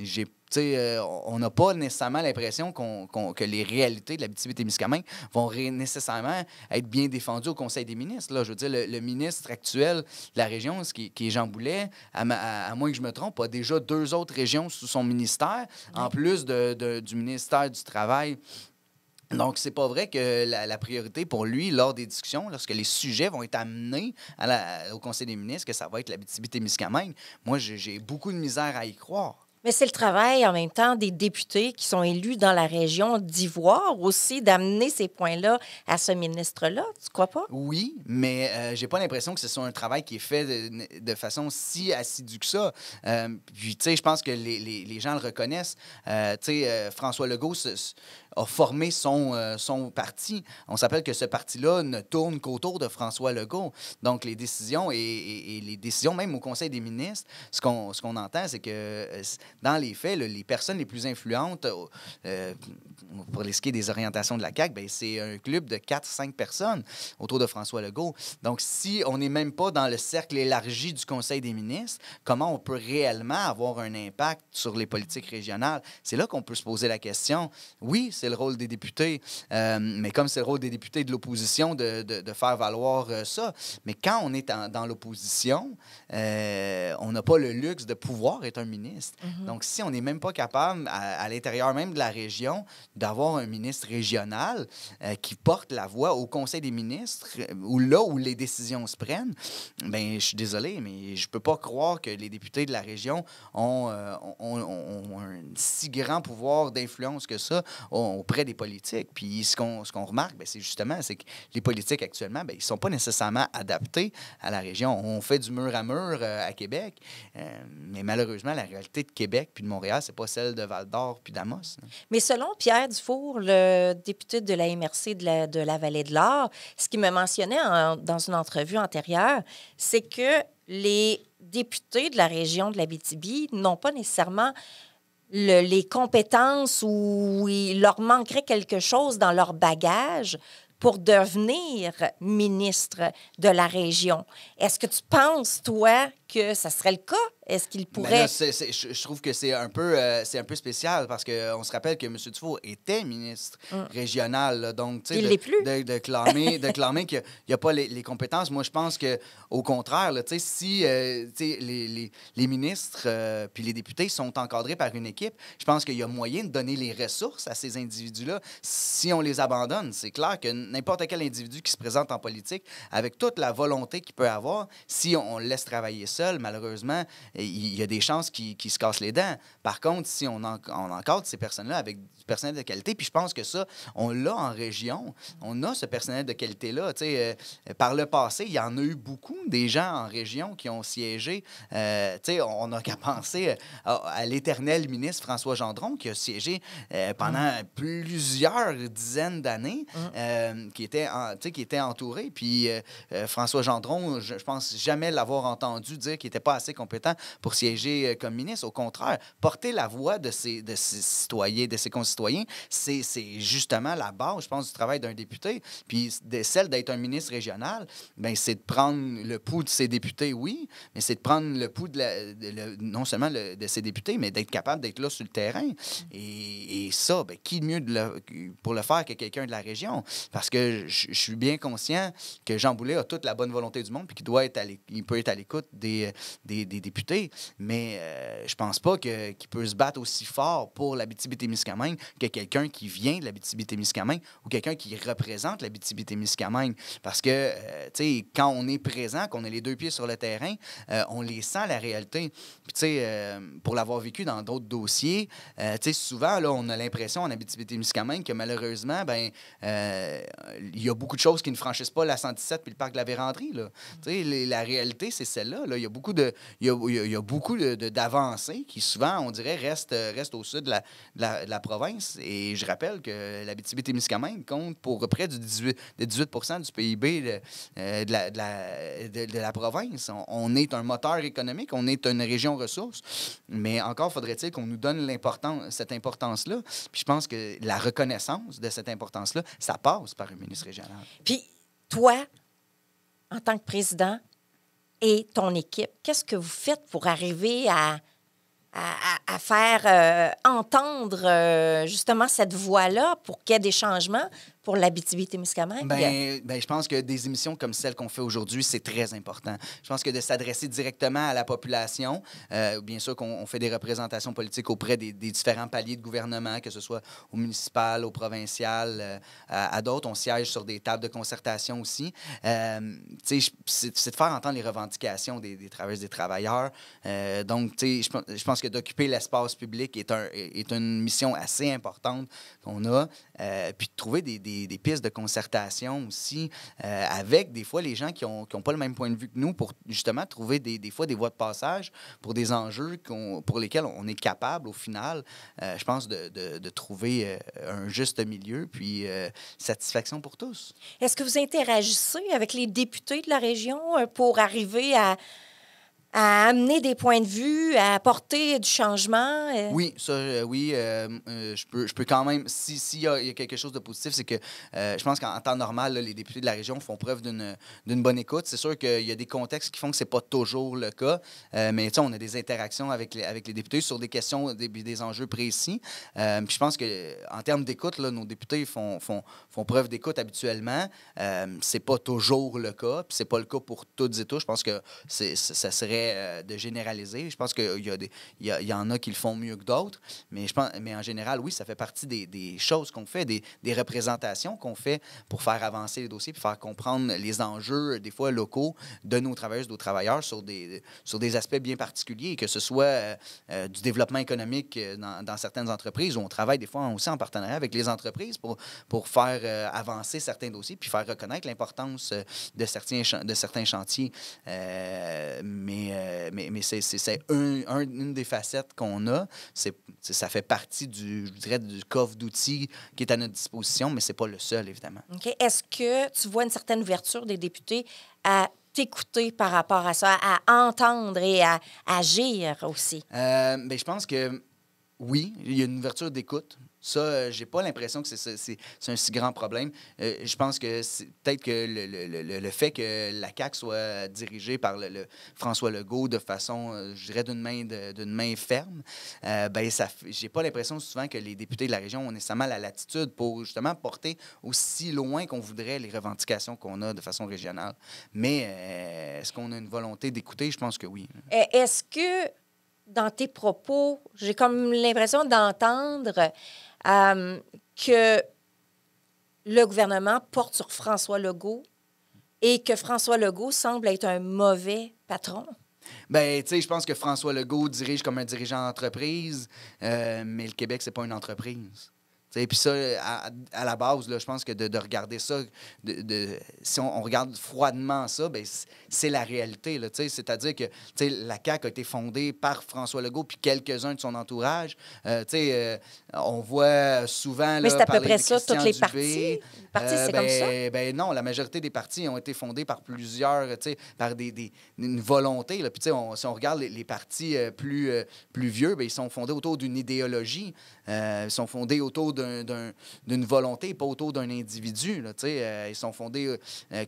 n'a pas nécessairement l'impression que les réalités de l'Abitibi-Témiscamingue vont nécessairement être bien défendues au Conseil des ministres. Là, je veux dire, le ministre actuel de la région, qui est Jean Boulet, à moins que je me trompe, a déjà 2 autres régions sous son ministère, en plus du ministère du Travail. Donc, c'est pas vrai que la priorité pour lui, lors des discussions, lorsque les sujets vont être amenés au Conseil des ministres, que ça va être l'Abitibi-Témiscamingue. Moi, j'ai beaucoup de misère à y croire. Mais c'est le travail, en même temps, des députés qui sont élus dans la région d'Ivoire aussi, d'amener ces points-là à ce ministre-là. Tu crois pas? Oui, mais j'ai pas l'impression que ce soit un travail qui est fait de façon si assidue que ça. Puis, tu sais, je pense que les gens le reconnaissent. François Legault a formé son parti. On s'appelle que ce parti-là ne tourne qu'autour de François Legault. Donc, les décisions et les décisions, même au Conseil des ministres, ce qu'on entend, c'est que dans les faits, les personnes les plus influentes, pour ce qui est des orientations de la CAQ, c'est un club de 4-5 personnes autour de François Legault. Donc, si on n'est même pas dans le cercle élargi du Conseil des ministres, comment on peut réellement avoir un impact sur les politiques régionales? C'est là qu'on peut se poser la question. Oui, c'est le rôle des députés, mais comme c'est le rôle des députés de l'opposition de faire valoir ça. Mais quand on est dans l'opposition, on n'a pas le luxe de pouvoir être un ministre. Mm-hmm. Donc, si on n'est même pas capable, à l'intérieur même de la région, d'avoir un ministre régional qui porte la voix au Conseil des ministres, là où les décisions se prennent, bien, je suis désolé, mais je ne peux pas croire que les députés de la région ont un si grand pouvoir d'influence que ça auprès des politiques. Puis ce qu'on remarque, c'est justement que les politiques actuellement, ils ne sont pas nécessairement adaptés à la région. On fait du mur à mur à Québec, mais malheureusement, la réalité de Québec puis de Montréal, c'est pas celle de Val-d'Or puis d'Amos. Mais selon Pierre Dufour, le député de la MRC de la Vallée-de-l'Or, ce qu'il me mentionnait dans une entrevue antérieure, c'est que les députés de la région de l'Abitibi n'ont pas nécessairement les compétences ou il leur manquerait quelque chose dans leur bagage pour devenir ministre de la région. Est-ce que tu penses, toi, que ça serait le cas? Est-ce qu'il pourrait... Là, je trouve que c'est un peu spécial parce qu'on se rappelle que M. Dufour était ministre régional. Là, donc, il ne l'est plus. De clamer qu'il n'y a pas les compétences. Moi, je pense qu'au contraire, là, si les ministres puis les députés sont encadrés par une équipe, je pense qu'il y a moyen de donner les ressources à ces individus-là. Si on les abandonne, c'est clair que n'importe quel individu qui se présente en politique, avec toute la volonté qu'il peut avoir, si on le laisse travailler seul, malheureusement, il y a des chances qu'ils se cassent les dents. Par contre, si on encadre ces personnes-là avec du personnel de qualité, puis je pense que ça, on l'a en région, on a ce personnel de qualité-là. Par le passé, il y en a eu beaucoup des gens en région qui ont siégé. On n'a qu'à penser à l'éternel ministre François Gendron qui a siégé pendant plusieurs dizaines d'années, qui était entouré. Puis François Gendron, je pense jamais l'avoir entendu dire qu'il n'était pas assez compétent pour siéger comme ministre. Au contraire, porter la voix de ses citoyens, de ses concitoyens, c'est justement la base, je pense, du travail d'un député. Puis celle d'être un ministre régional, ben c'est de prendre le pouls de ses députés, oui, mais c'est de prendre le pouls non seulement de ses députés, mais d'être capable d'être là sur le terrain. Et ça, ben, qui de mieux pour le faire que quelqu'un de la région? Parce que je suis bien conscient que Jean Boulet a toute la bonne volonté du monde puis qu'il peut être à l'écoute des députés, mais je pense pas qu'il peut se battre aussi fort pour l'Abitibi-Témiscamingue que quelqu'un qui vient de l'Abitibi-Témiscamingue ou quelqu'un qui représente l'Abitibi-Témiscamingue. Parce que, quand on est présent, qu'on a les deux pieds sur le terrain, on les sent, la réalité. Puis, pour l'avoir vécu dans d'autres dossiers, souvent, là, on a l'impression en Abitibi-Témiscamingue que malheureusement, il y a beaucoup de choses qui ne franchissent pas la 117 puis le parc de la Vérandrie. Là. La réalité, c'est celle-là. Là. Il y a beaucoup d'avancées qui, souvent, on dirait, restent au sud de la province. Et je rappelle que l'Abitibi-Témiscamingue compte pour près de 18 du PIB de la province. On est un moteur économique, on est une région ressource, mais encore faudrait-il qu'on nous donne cette importance-là. Puis je pense que la reconnaissance de cette importance-là, ça passe par un ministre régional. Puis toi, en tant que président et ton équipe, qu'est-ce que vous faites pour arriver à faire entendre justement cette voix-là pour qu'il y ait des changements pour l'Abitibi-Témiscamingue? Je pense que des émissions comme celle qu'on fait aujourd'hui, c'est très important. Je pense que de s'adresser directement à la population, bien sûr qu'on fait des représentations politiques auprès des différents paliers de gouvernement, que ce soit au municipal, au provincial, à d'autres. On siège sur des tables de concertation aussi. C'est de faire entendre les revendications des travailleuses et des travailleurs. Donc, je pense que d'occuper l'espace public est une mission assez importante qu'on a. Puis de trouver des pistes de concertation aussi avec, des fois, les gens qui ont pas le même point de vue que nous pour, justement, trouver des fois des voies de passage pour des enjeux pour lesquels on est capable, au final, je pense, de trouver un juste milieu, puis satisfaction pour tous. Est-ce que vous interagissez avec les députés de la région pour arriver à amener des points de vue, à apporter du changement? Oui, ça, oui. Je peux quand même... S'il y a quelque chose de positif, c'est que je pense qu'en temps normal, là, les députés de la région font preuve d'une bonne écoute. C'est sûr qu'il y a des contextes qui font que c'est pas toujours le cas, mais on a des interactions avec les députés sur des questions, des enjeux précis. Puis je pense qu'en termes d'écoute, là, nos députés font preuve d'écoute habituellement. C'est pas toujours le cas, puis c'est pas le cas pour toutes et tous. Je pense que ça serait de généraliser. Je pense qu'il y en a qui le font mieux que d'autres, mais en général, oui, ça fait partie des choses qu'on fait, des représentations qu'on fait pour faire avancer les dossiers puis faire comprendre les enjeux, des fois, locaux de nos travailleuses, nos travailleurs sur des aspects bien particuliers, que ce soit du développement économique dans certaines entreprises, où on travaille des fois aussi en partenariat avec les entreprises pour faire avancer certains dossiers puis faire reconnaître l'importance de certains chantiers. Mais c'est une des facettes qu'on a. Ça fait partie je dirais, du coffre d'outils qui est à notre disposition, mais c'est pas le seul, évidemment. OK. Est-ce que tu vois une certaine ouverture des députés à t'écouter par rapport à ça, à entendre et à agir aussi? Je pense que oui, il y a une ouverture d'écoute. Ça, j'ai pas l'impression que c'est un si grand problème. Je pense que c'est peut-être que le fait que la CAQ soit dirigée par le François Legault de façon, je dirais, d'une main ferme, j'ai pas l'impression souvent que les députés de la région ont nécessairement la latitude pour justement porter aussi loin qu'on voudrait les revendications qu'on a de façon régionale. Mais est-ce qu'on a une volonté d'écouter? Je pense que oui. Est-ce que dans tes propos, j'ai comme l'impression d'entendre que le gouvernement porte sur François Legault et que François Legault semble être un mauvais patron? Ben, tu sais, je pense que François Legault dirige comme un dirigeant d'entreprise, mais le Québec, c'est pas une entreprise. Puis ça, à la base, là, je pense que de regarder ça, si on regarde froidement ça, ben, c'est la réalité. Là, c'est-à-dire que la CAQ a été fondée par François Legault puis quelques-uns de son entourage. On voit souvent Mais là, c'est à peu parler près de ça, Christian toutes les Dubé. partis. Les partis, c'est comme ça? Ben non, la majorité des partis ont été fondés par plusieurs, par une volonté. Là. Puis si on regarde les partis plus vieux, ben, ils sont fondés autour d'une idéologie. Ils sont fondés autour d'une volonté, pas autour d'un individu. Là, ils sont fondés,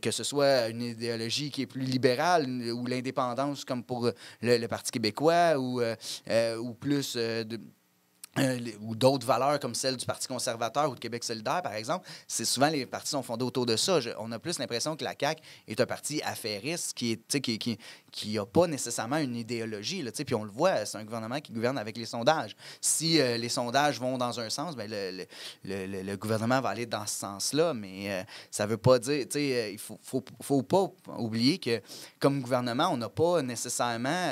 que ce soit une idéologie qui est plus libérale ou l'indépendance, comme pour le Parti québécois, ou plus ou d'autres valeurs comme celles du Parti conservateur ou de Québec solidaire, par exemple. C'est souvent, les partis sont fondés autour de ça. On a plus l'impression que la CAQ est un parti affairiste qui n'a pas nécessairement une idéologie. Là, puis on le voit, c'est un gouvernement qui gouverne avec les sondages. Si les sondages vont dans un sens, bien, le gouvernement va aller dans ce sens-là, mais ça ne veut pas dire... Il faut pas oublier que, comme gouvernement, on n'a pas nécessairement...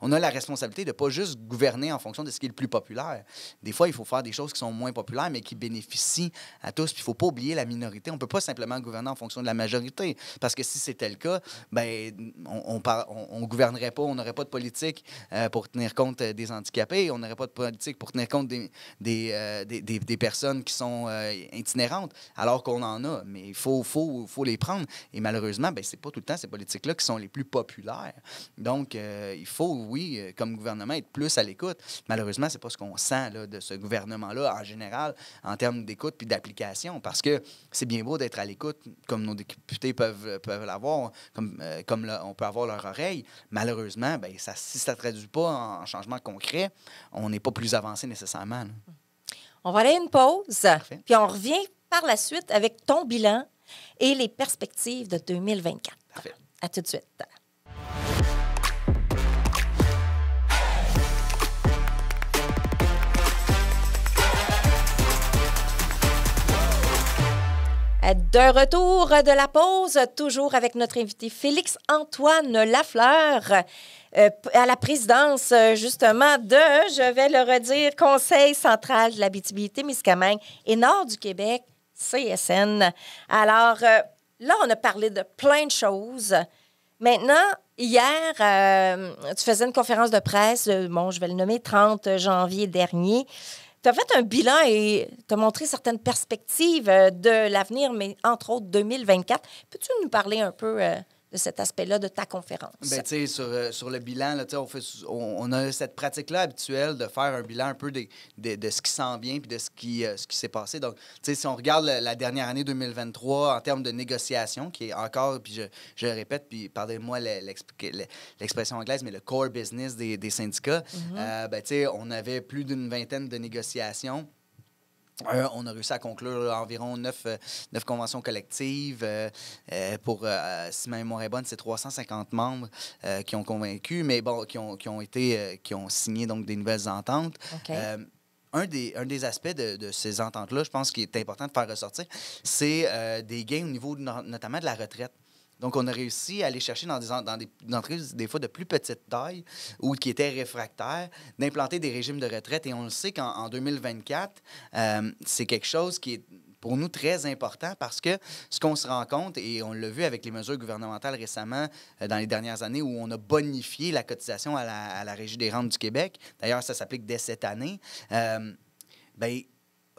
on a la responsabilité de ne pas juste gouverner en fonction de ce qui est le plus populaire. Des fois, il faut faire des choses qui sont moins populaires, mais qui bénéficient à tous. Puis il ne faut pas oublier la minorité. On ne peut pas simplement gouverner en fonction de la majorité. Parce que si c'était le cas, ben, on ne gouvernerait pas, on n'aurait pas de politique pour tenir compte des handicapés, on n'aurait pas de politique pour tenir compte des personnes qui sont itinérantes, alors qu'on en a. Mais il faut les prendre. Et malheureusement, ben, ce n'est pas tout le temps ces politiques-là qui sont les plus populaires. Donc, il faut, oui, comme gouvernement, être plus à l'écoute. Malheureusement, ce n'est pas ce qu'on sent là, de ce gouvernement-là en général en termes d'écoute puis d'application, parce que c'est bien beau d'être à l'écoute, comme nos députés peuvent l'avoir, comme on peut avoir leur oreille. Malheureusement, ben, si ça ne traduit pas en changement concret, on n'est pas plus avancé nécessairement. Là. On va aller à une pause, Parfait. Puis on revient par la suite avec ton bilan et les perspectives de 2024. Parfait. À tout de suite. De retour de la pause, toujours avec notre invité Félix-Antoine Lafleur, à la présidence, justement, je vais le redire, Conseil central de l'Abitibi-Témiscamingue et Nord du Québec, CSN. Alors, là, on a parlé de plein de choses. Maintenant, hier, tu faisais une conférence de presse, je vais le nommer, 30 janvier dernier. Tu as fait un bilan et tu as montré certaines perspectives de l'avenir, mais entre autres 2024. Peux-tu nous parler un peu de cet aspect-là de ta conférence? Bien, tu sais, sur le bilan, là, on a cette pratique-là habituelle de faire un bilan un peu de ce qui s'en vient puis de ce qui s'est passé. Donc, tu sais, si on regarde la dernière année 2023 en termes de négociation, qui est encore, puis je le répète, puis pardonnez-moi l'expression anglaise, mais le core business des syndicats, ben, tu sais, on avait plus d'une vingtaine de négociations. On a réussi à conclure environ 9 conventions collectives. Pour, si ma mémoire est bonne, c'est 350 membres qui ont convaincu, mais bon, qui ont signé donc des nouvelles ententes. Okay. Un des aspects de ces ententes-là, je pense qu'il est important de faire ressortir, c'est des gains au niveau notamment de la retraite. Donc, on a réussi à aller chercher dans des entreprises, des fois de plus petite taille ou qui étaient réfractaires, d'implanter des régimes de retraite. Et on le sait qu'en 2024, c'est quelque chose qui est pour nous très important parce que ce qu'on se rend compte, et on l'a vu avec les mesures gouvernementales récemment dans les dernières années où on a bonifié la cotisation à la Régie des rentes du Québec, d'ailleurs, ça s'applique dès cette année, bien,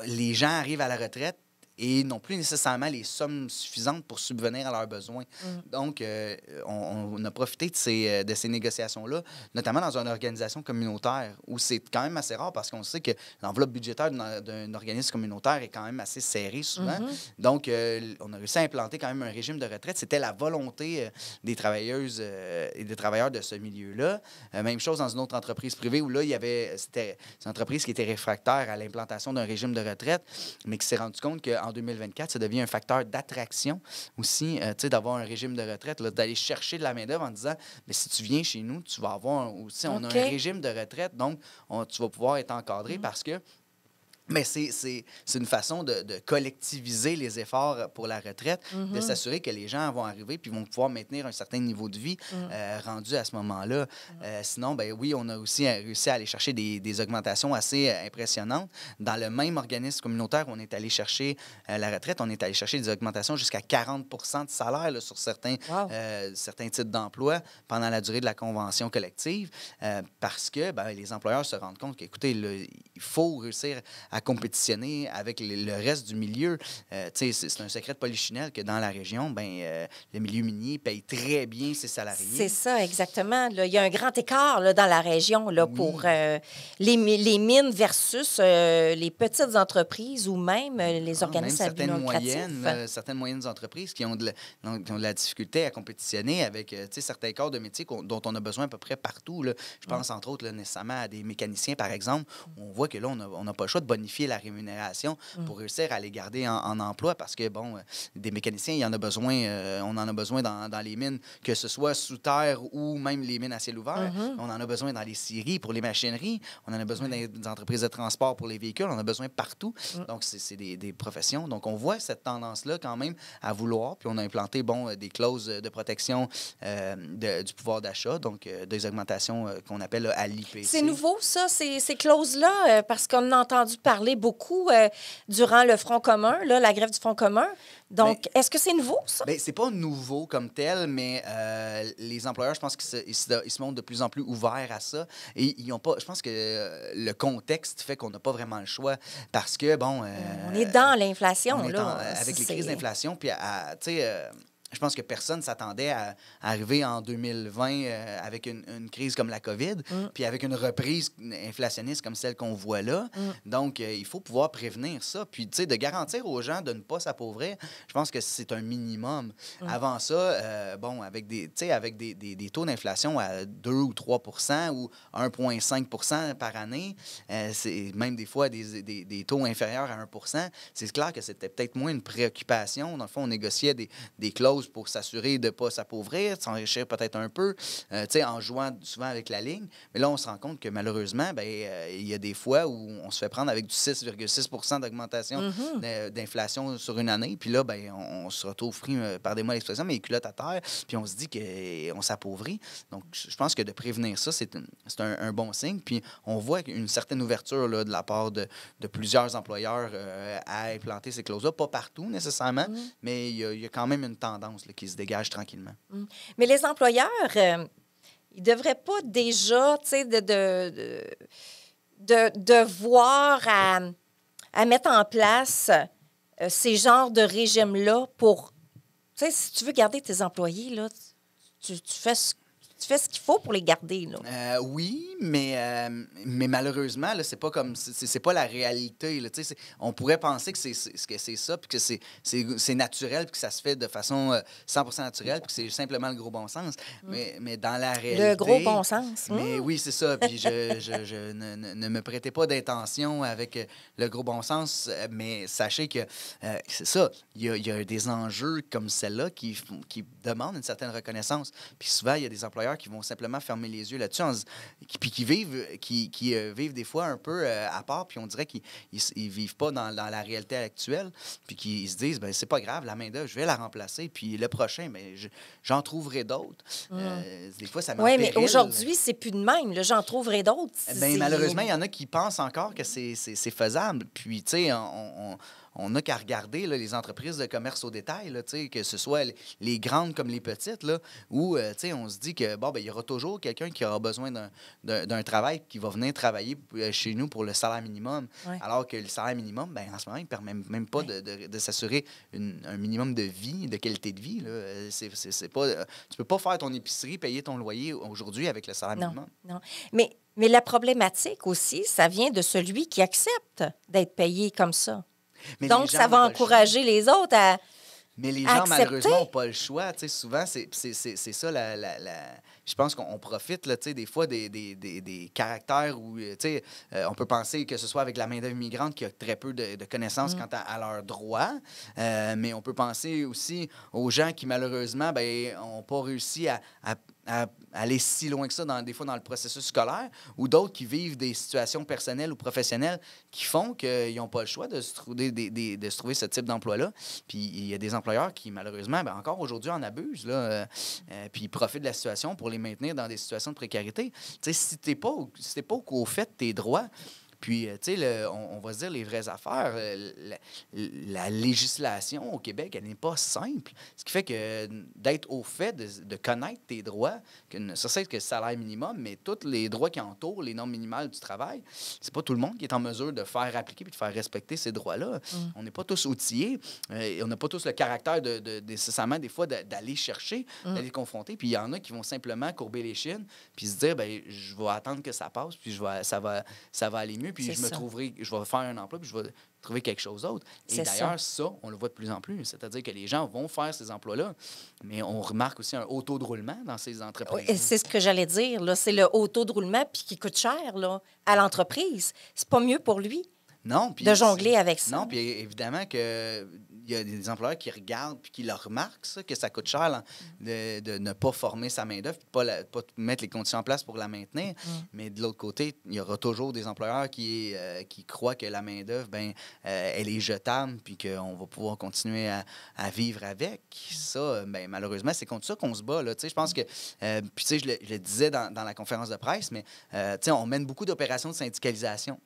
les gens arrivent à la retraite et n'ont plus nécessairement les sommes suffisantes pour subvenir à leurs besoins. Donc, on a profité de ces négociations-là, notamment dans une organisation communautaire, où c'est quand même assez rare parce qu'on sait que l'enveloppe budgétaire d'un organisme communautaire est quand même assez serrée souvent. Donc, on a réussi à implanter quand même un régime de retraite. C'était la volonté des travailleuses et des travailleurs de ce milieu-là. Même chose dans une autre entreprise privée où là, c'était une entreprise qui était réfractaire à l'implantation d'un régime de retraite, mais qui s'est rendu compte qu'en 2024, ça devient un facteur d'attraction aussi, d'avoir un régime de retraite, d'aller chercher de la main-d'œuvre en disant, mais si tu viens chez nous, tu vas avoir aussi, on a un régime de retraite, donc tu vas pouvoir être encadré parce que Mais c'est une façon de collectiviser les efforts pour la retraite, de s'assurer que les gens vont arriver puis vont pouvoir maintenir un certain niveau de vie rendu à ce moment-là. Sinon, ben oui, on a aussi réussi à aller chercher des augmentations assez impressionnantes. Dans le même organisme communautaire où on est allé chercher la retraite, on est allé chercher des augmentations jusqu'à 40 de salaire là, sur certains titres d'emploi pendant la durée de la convention collective parce que les employeurs se rendent compte qu'écoutez, il faut réussir à compétitionner avec le reste du milieu. C'est un secret de polichinelle que dans la région, le milieu minier paye très bien ses salariés. C'est ça, exactement. Là, il y a un grand écart là, dans la région là, pour les mines versus les petites entreprises ou même les organismes à but non lucratif. Certaines moyennes entreprises qui ont de la difficulté à compétitionner avec certains corps de métier dont on a besoin à peu près partout. Là. Je pense entre autres nécessairement à des mécaniciens, par exemple. On voit que là, on n'a pas le choix de bonifier la rémunération pour réussir à les garder en emploi parce que, des mécaniciens, il y en a besoin, on en a besoin dans les mines, que ce soit sous terre ou même les mines à ciel ouvert. On en a besoin dans les scieries pour les machineries. On en a besoin dans les entreprises de transport pour les véhicules. On en a besoin partout. Donc, c'est des professions. Donc, on voit cette tendance-là quand même à vouloir. Puis, on a implanté, des clauses de protection du pouvoir d'achat, donc des augmentations qu'on appelle à l'IPC. C'est nouveau, ça, ces clauses-là, parce qu'on a entendu parler beaucoup durant le Front commun, là, la grève du Front commun. Donc, est-ce que c'est nouveau, ça? Bien, c'est pas nouveau comme tel, mais les employeurs, je pense qu'ils se montrent de plus en plus ouverts à ça. Et ils ont pas. Je pense que le contexte fait qu'on n'a pas vraiment le choix parce que, on est dans l'inflation, là. Avec les crises d'inflation, puis, je pense que personne ne s'attendait à arriver en 2020 avec une crise comme la COVID, puis avec une reprise inflationniste comme celle qu'on voit là. Donc, il faut pouvoir prévenir ça. Puis, de garantir aux gens de ne pas s'appauvrir, je pense que c'est un minimum. Avant ça, avec des taux d'inflation à 2 ou 3 ou 1,5 par année, c'est même des fois des taux inférieurs à 1 c'est clair que c'était peut-être moins une préoccupation. Dans le fond, on négociait des clauses pour s'assurer de ne pas s'appauvrir, de s'enrichir peut-être un peu, en jouant souvent avec la ligne. Mais là, on se rend compte que malheureusement, il y a des fois où on se fait prendre avec du 6,6 d'augmentation d'inflation sur une année. Puis là, on se retrouve pris, pardonnez-moi l'expression, mais les culottes à terre, puis on se dit qu'on s'appauvrit. Donc, je pense que de prévenir ça, c'est un bon signe. Puis on voit une certaine ouverture là, de la part de plusieurs employeurs à implanter ces clauses-là. Pas partout nécessairement, mais il y a quand même une tendance là, qui se dégage tranquillement. Mais les employeurs, ils ne devraient pas déjà, tu sais, de voir à mettre en place ces genres de régimes-là pour... Tu sais, si tu veux garder tes employés, là, tu fais ce qu'il faut pour les garder, là. Oui, mais malheureusement, là, c'est pas comme c'est pas la réalité. Là, on pourrait penser que c'est ça, puis que c'est naturel, puis que ça se fait de façon 100% naturelle, puis que c'est simplement le gros bon sens. Mais dans la réalité... Le gros bon sens. Mais oui, c'est ça. Puis je ne me prêtez pas d'intention avec le gros bon sens, mais sachez que c'est ça. Il y a des enjeux comme celle-là qui demandent une certaine reconnaissance. Puis souvent, il y a des employeurs qui vont simplement fermer les yeux là-dessus, puis qui vivent des fois un peu à part, puis on dirait qu'ils vivent pas dans la réalité actuelle, puis qu'ils se disent, c'est pas grave, la main-d'œuvre, je vais la remplacer, puis le prochain, j'en trouverai d'autres. Des fois, ça m'empêche. Oui, mais aujourd'hui, c'est plus de même. Là, j'en trouverai d'autres. Malheureusement, il y en a qui pensent encore que c'est faisable. Puis, tu sais, on n'a qu'à regarder là, les entreprises de commerce au détail, là, que ce soit les grandes comme les petites, là, où on se dit que il y aura toujours quelqu'un qui aura besoin d'un travail qui va venir travailler chez nous pour le salaire minimum. Ouais. Alors que le salaire minimum, en ce moment, il ne permet même pas de s'assurer un minimum de vie, de qualité de vie. Là. C'est pas, tu ne peux pas faire ton épicerie, payer ton loyer aujourd'hui avec le salaire minimum. Non. Mais la problématique aussi, ça vient de celui qui accepte d'être payé comme ça. Mais donc, ça va encourager les autres à... Mais les gens, malheureusement, n'ont pas le choix. Souvent, c'est ça, je pense qu'on profite là, des fois des caractères où on peut penser que ce soit avec la main-d'œuvre migrante qui a très peu de connaissances quant à leurs droits, mais on peut penser aussi aux gens qui, malheureusement, n'ont pas réussi à aller si loin que ça, des fois dans le processus scolaire, ou d'autres qui vivent des situations personnelles ou professionnelles qui font qu'ils n'ont pas le choix de se trouver, de se trouver ce type d'emploi-là. Puis il y a des employeurs qui, malheureusement, encore aujourd'hui, en abusent, là, puis ils profitent de la situation pour les maintenir dans des situations de précarité. Tu sais, si tu n'es pas, au fait de tes droits, puis, tu sais, on va se dire les vraies affaires. La législation au Québec, elle n'est pas simple. Ce qui fait que d'être au fait, de connaître tes droits, que ça c'est que le salaire minimum, mais tous les droits qui entourent les normes minimales du travail, c'est pas tout le monde qui est en mesure de faire appliquer et de faire respecter ces droits-là. On n'est pas tous outillés. Et on n'a pas tous le caractère nécessairement, des fois, d'aller chercher, d'aller confronter. Puis il y en a qui vont simplement courber les chines puis se dire, ben je vais attendre que ça passe, puis ça va aller mieux. Puis je vais faire un emploi, puis je vais trouver quelque chose d'autre. Et d'ailleurs, ça, on le voit de plus en plus. C'est-à-dire que les gens vont faire ces emplois-là, mais on remarque aussi un haut taux de roulement dans ces entreprises. Oui, c'est ce que j'allais dire, là. C'est le haut taux de roulement puis qui coûte cher, là, à l'entreprise. C'est pas mieux pour lui de jongler avec ça. Non, puis évidemment que il y a des employeurs qui regardent puis qui le remarquent, ça, que ça coûte cher là, de ne pas former sa main-d'œuvre, pas mettre les conditions en place pour la maintenir. Mais de l'autre côté, il y aura toujours des employeurs qui croient que la main-d'œuvre, elle est jetable puis qu'on va pouvoir continuer à vivre avec. Ça, malheureusement, c'est contre ça qu'on se bat. Là. Je pense que, puis je le disais dans la conférence de presse, mais on mène beaucoup d'opérations de syndicalisation.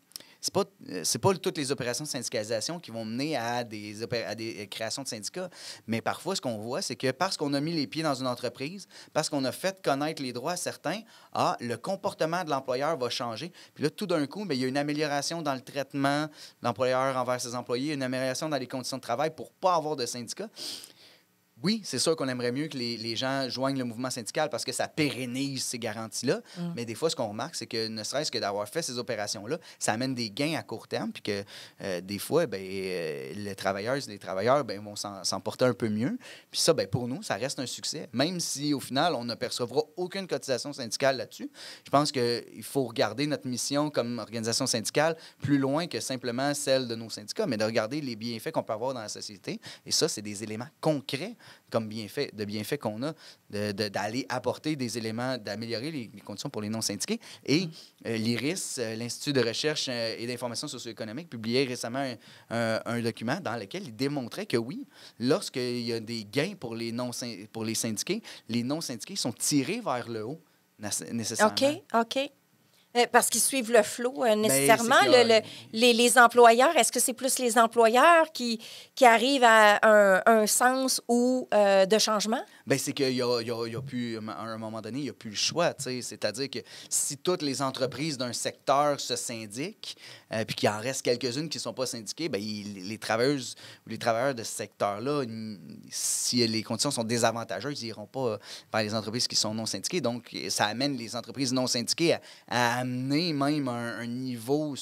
C'est pas toutes les opérations de syndicalisation qui vont mener à des créations de syndicats. Mais parfois, ce qu'on voit, c'est que parce qu'on a mis les pieds dans une entreprise, parce qu'on a fait connaître les droits à certains, le comportement de l'employeur va changer. Puis là, tout d'un coup, il y a une amélioration dans le traitement de l'employeur envers ses employés, une amélioration dans les conditions de travail pour ne pas avoir de syndicats. Oui, c'est sûr qu'on aimerait mieux que les gens joignent le mouvement syndical parce que ça pérennise ces garanties-là. Mais des fois, ce qu'on remarque, c'est que ne serait-ce que d'avoir fait ces opérations-là, ça amène des gains à court terme, puis que des fois, les travailleuses et les travailleurs vont s'en porter un peu mieux. Puis ça, pour nous, ça reste un succès. Même si, au final, on ne percevra aucune cotisation syndicale là-dessus, je pense qu'il faut regarder notre mission comme organisation syndicale plus loin que simplement celle de nos syndicats, mais de regarder les bienfaits qu'on peut avoir dans la société. Et ça, c'est des éléments concrets comme bienfaits qu'on a, d'aller apporter des éléments, d'améliorer les conditions pour les non-syndiqués. Et l'IRIS, l'Institut de recherche et d'information socio-économique, publiait récemment un document dans lequel il démontrait que oui, lorsqu'il y a des gains pour les syndiqués, les non-syndiqués sont tirés vers le haut, nécessairement. OK. Parce qu'ils suivent le flot nécessairement. Les employeurs, est-ce que c'est plus les employeurs qui arrivent à un sens ou de changement? C'est qu'il y a plus, à un moment donné, il n'y a plus le choix. C'est-à-dire que si toutes les entreprises d'un secteur se syndiquent, puis qu'il en reste quelques-unes qui ne sont pas syndiquées, les travailleuses ou les travailleurs de ce secteur-là, si les conditions sont désavantageuses, ils n'iront pas vers les entreprises qui sont non syndiquées. Donc, ça amène les entreprises non syndiquées à amener même un niveau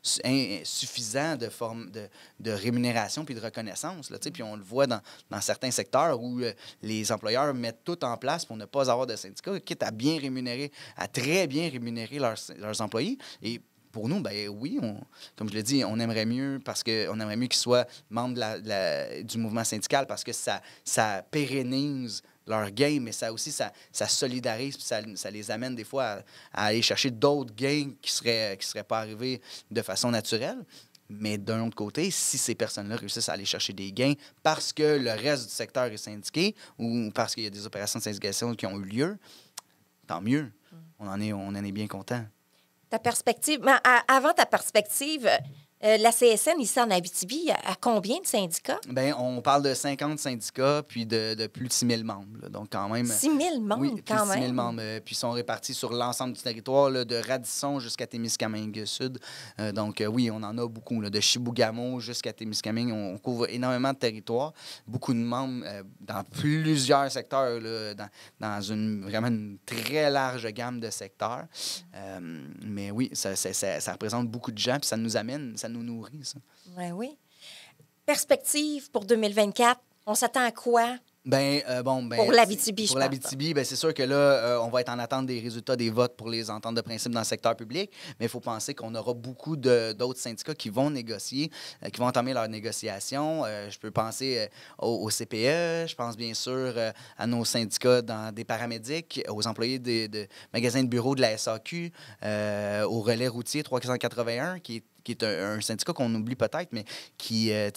suffisant de rémunération puis de reconnaissance. Là, puis on le voit dans certains secteurs où les employeurs mettent tout en place pour ne pas avoir de syndicats, quitte à très bien rémunérer leurs employés. Et pour nous, oui, comme je l'ai dit, on aimerait mieux qu'ils soient membres du mouvement syndical parce que ça pérennise leur gain, mais ça solidarise, puis ça les amène des fois à aller chercher d'autres gains qui seraient pas arrivés de façon naturelle. Mais d'un autre côté, si ces personnes-là réussissent à aller chercher des gains parce que le reste du secteur est syndiqué ou parce qu'il y a des opérations de syndication qui ont eu lieu, tant mieux. On en est bien content. Ta perspective, avant ta perspective, la CSN, ici en Abitibi, à combien de syndicats? On parle de 50 syndicats, puis de plus de 6 000 membres. Là. Donc, quand même... 6 000 membres, oui, quand même. 6 000 membres. Puis, ils sont répartis sur l'ensemble du territoire, là, de Radisson jusqu'à Témiscamingue-Sud. Donc, oui, on en a beaucoup. Là, de Chibougamau jusqu'à Témiscamingue, on couvre énormément de territoire. Beaucoup de membres dans plusieurs secteurs, là, dans vraiment une très large gamme de secteurs. Mais oui, ça représente beaucoup de gens, puis ça nous amène... Ça nous nourrit, ça. Oui. Perspective pour 2024, on s'attend à quoi Pour l'Abitibi, je pour parle. l'Abitibi, c'est sûr que là, on va être en attente des résultats des votes pour les ententes de principe dans le secteur public, mais il faut penser qu'on aura beaucoup d'autres syndicats qui vont négocier, qui vont entamer leurs négociations. Je peux penser au CPE, je pense bien sûr à nos syndicats des paramédics, aux employés de magasins de bureaux de la SAQ, au relais routier 381, qui est un syndicat qu'on oublie peut-être, mais qui a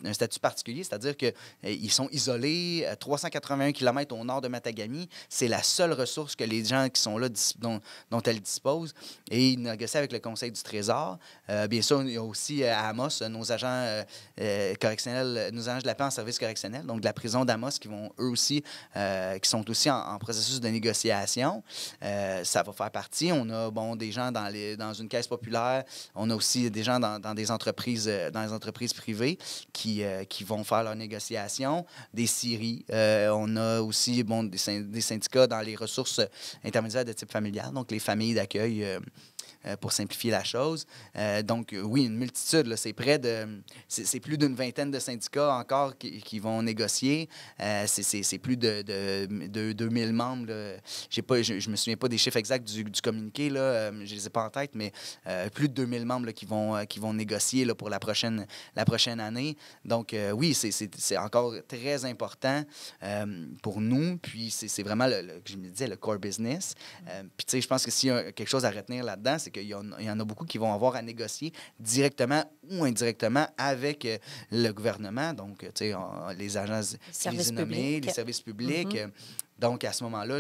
un statut particulier, c'est-à-dire qu'ils sont isolés 381 km au nord de Matagami. C'est la seule ressource que les gens qui sont là, dont elles disposent. Et ils négocient avec le Conseil du Trésor. Bien sûr, il y a aussi à Amos nos agents correctionnels, nos agents de la paix en service correctionnel, donc de la prison d'Amos, qui vont eux aussi, qui sont aussi en processus de négociation. Ça va faire partie. On a des gens dans une caisse populaire. On a aussi des gens dans les entreprises privées qui vont faire leurs négociations, des scieries. On a aussi des syndicats dans les ressources intermédiaires de type familial, donc les familles d'accueil. Pour simplifier la chose. Donc, oui, une multitude. Là, c'est plus d'une vingtaine de syndicats encore qui vont négocier. C'est plus de 2000 membres. Là. Je me souviens pas des chiffres exacts du communiqué. Là. Je les ai pas en tête, mais plus de 2000 membres là, qui vont négocier là, pour la prochaine année. Donc, oui, c'est encore très important pour nous. Puis, c'est vraiment, je me disais, le core business. Puis, tu sais, je pense que s'il y a quelque chose à retenir là-dedans, c'est qu'il y en a beaucoup qui vont avoir à négocier directement ou indirectement avec le gouvernement. Donc, tu sais, les agences, les services publics. Mm-hmm. Donc, à ce moment-là,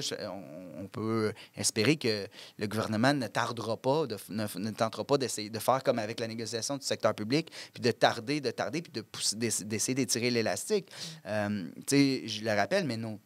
on peut espérer que le gouvernement ne tentera pas d'essayer de faire comme avec la négociation du secteur public, puis de tarder, puis d'essayer d'étirer l'élastique. Tu sais, je le rappelle, mais nos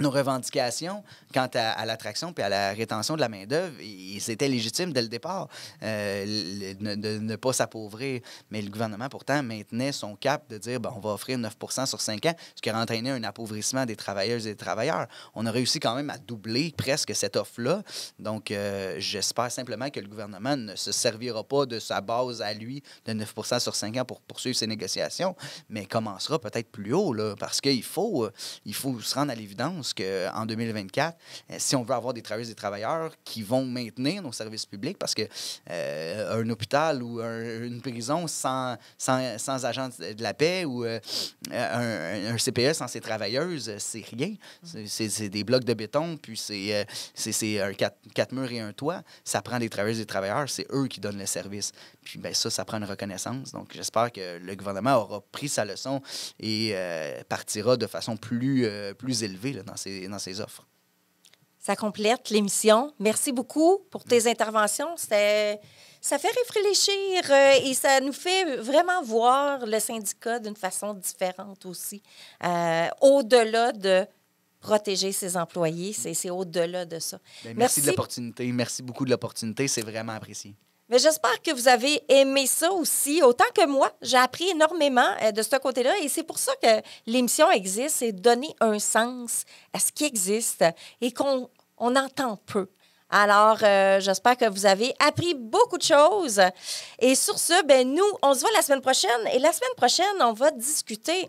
revendications quant à l'attraction puis à la rétention de la main-d'œuvre, c'était légitime dès le départ de ne pas s'appauvrir. Mais le gouvernement, pourtant, maintenait son cap de dire on va offrir 9 % sur 5 ans, ce qui a entraîné un appauvrissement des travailleuses et des travailleurs. On a réussi quand même à doubler presque cette offre-là. Donc, j'espère simplement que le gouvernement ne se servira pas de sa base à lui de 9 % sur 5 ans pour poursuivre ses négociations, mais commencera peut-être plus haut, là, parce qu'il faut se rendre à l'évidence qu'en 2024, si on veut avoir des travailleuses et des travailleurs qui vont maintenir nos services publics, parce que un hôpital ou une prison sans agents de la paix ou un CPE sans ses travailleuses, c'est rien. C'est des blocs de béton, puis c'est quatre murs et un toit. Ça prend des travailleuses et des travailleurs, c'est eux qui donnent le service. Puis ça prend une reconnaissance. Donc, j'espère que le gouvernement aura pris sa leçon et partira de façon plus élevée là, dans ses offres. Ça complète l'émission. Merci beaucoup pour tes interventions. Ça fait réfléchir et ça nous fait vraiment voir le syndicat d'une façon différente aussi. Au-delà de protéger ses employés, c'est au-delà de ça. Merci de l'opportunité. Merci beaucoup de l'opportunité. C'est vraiment apprécié. Mais j'espère que vous avez aimé ça aussi, autant que moi. J'ai appris énormément de ce côté-là et c'est pour ça que l'émission existe, c'est donner un sens à ce qui existe et qu'on entend peu. Alors, j'espère que vous avez appris beaucoup de choses. Et sur ce, nous, on se voit la semaine prochaine. Et la semaine prochaine, on va discuter,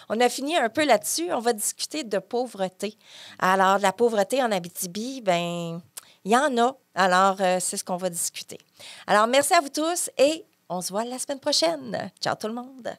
on a fini un peu là-dessus, on va discuter de pauvreté. Alors, la pauvreté en Abitibi, il y en a. Alors, c'est ce qu'on va discuter. Alors, merci à vous tous et on se voit la semaine prochaine. Ciao tout le monde.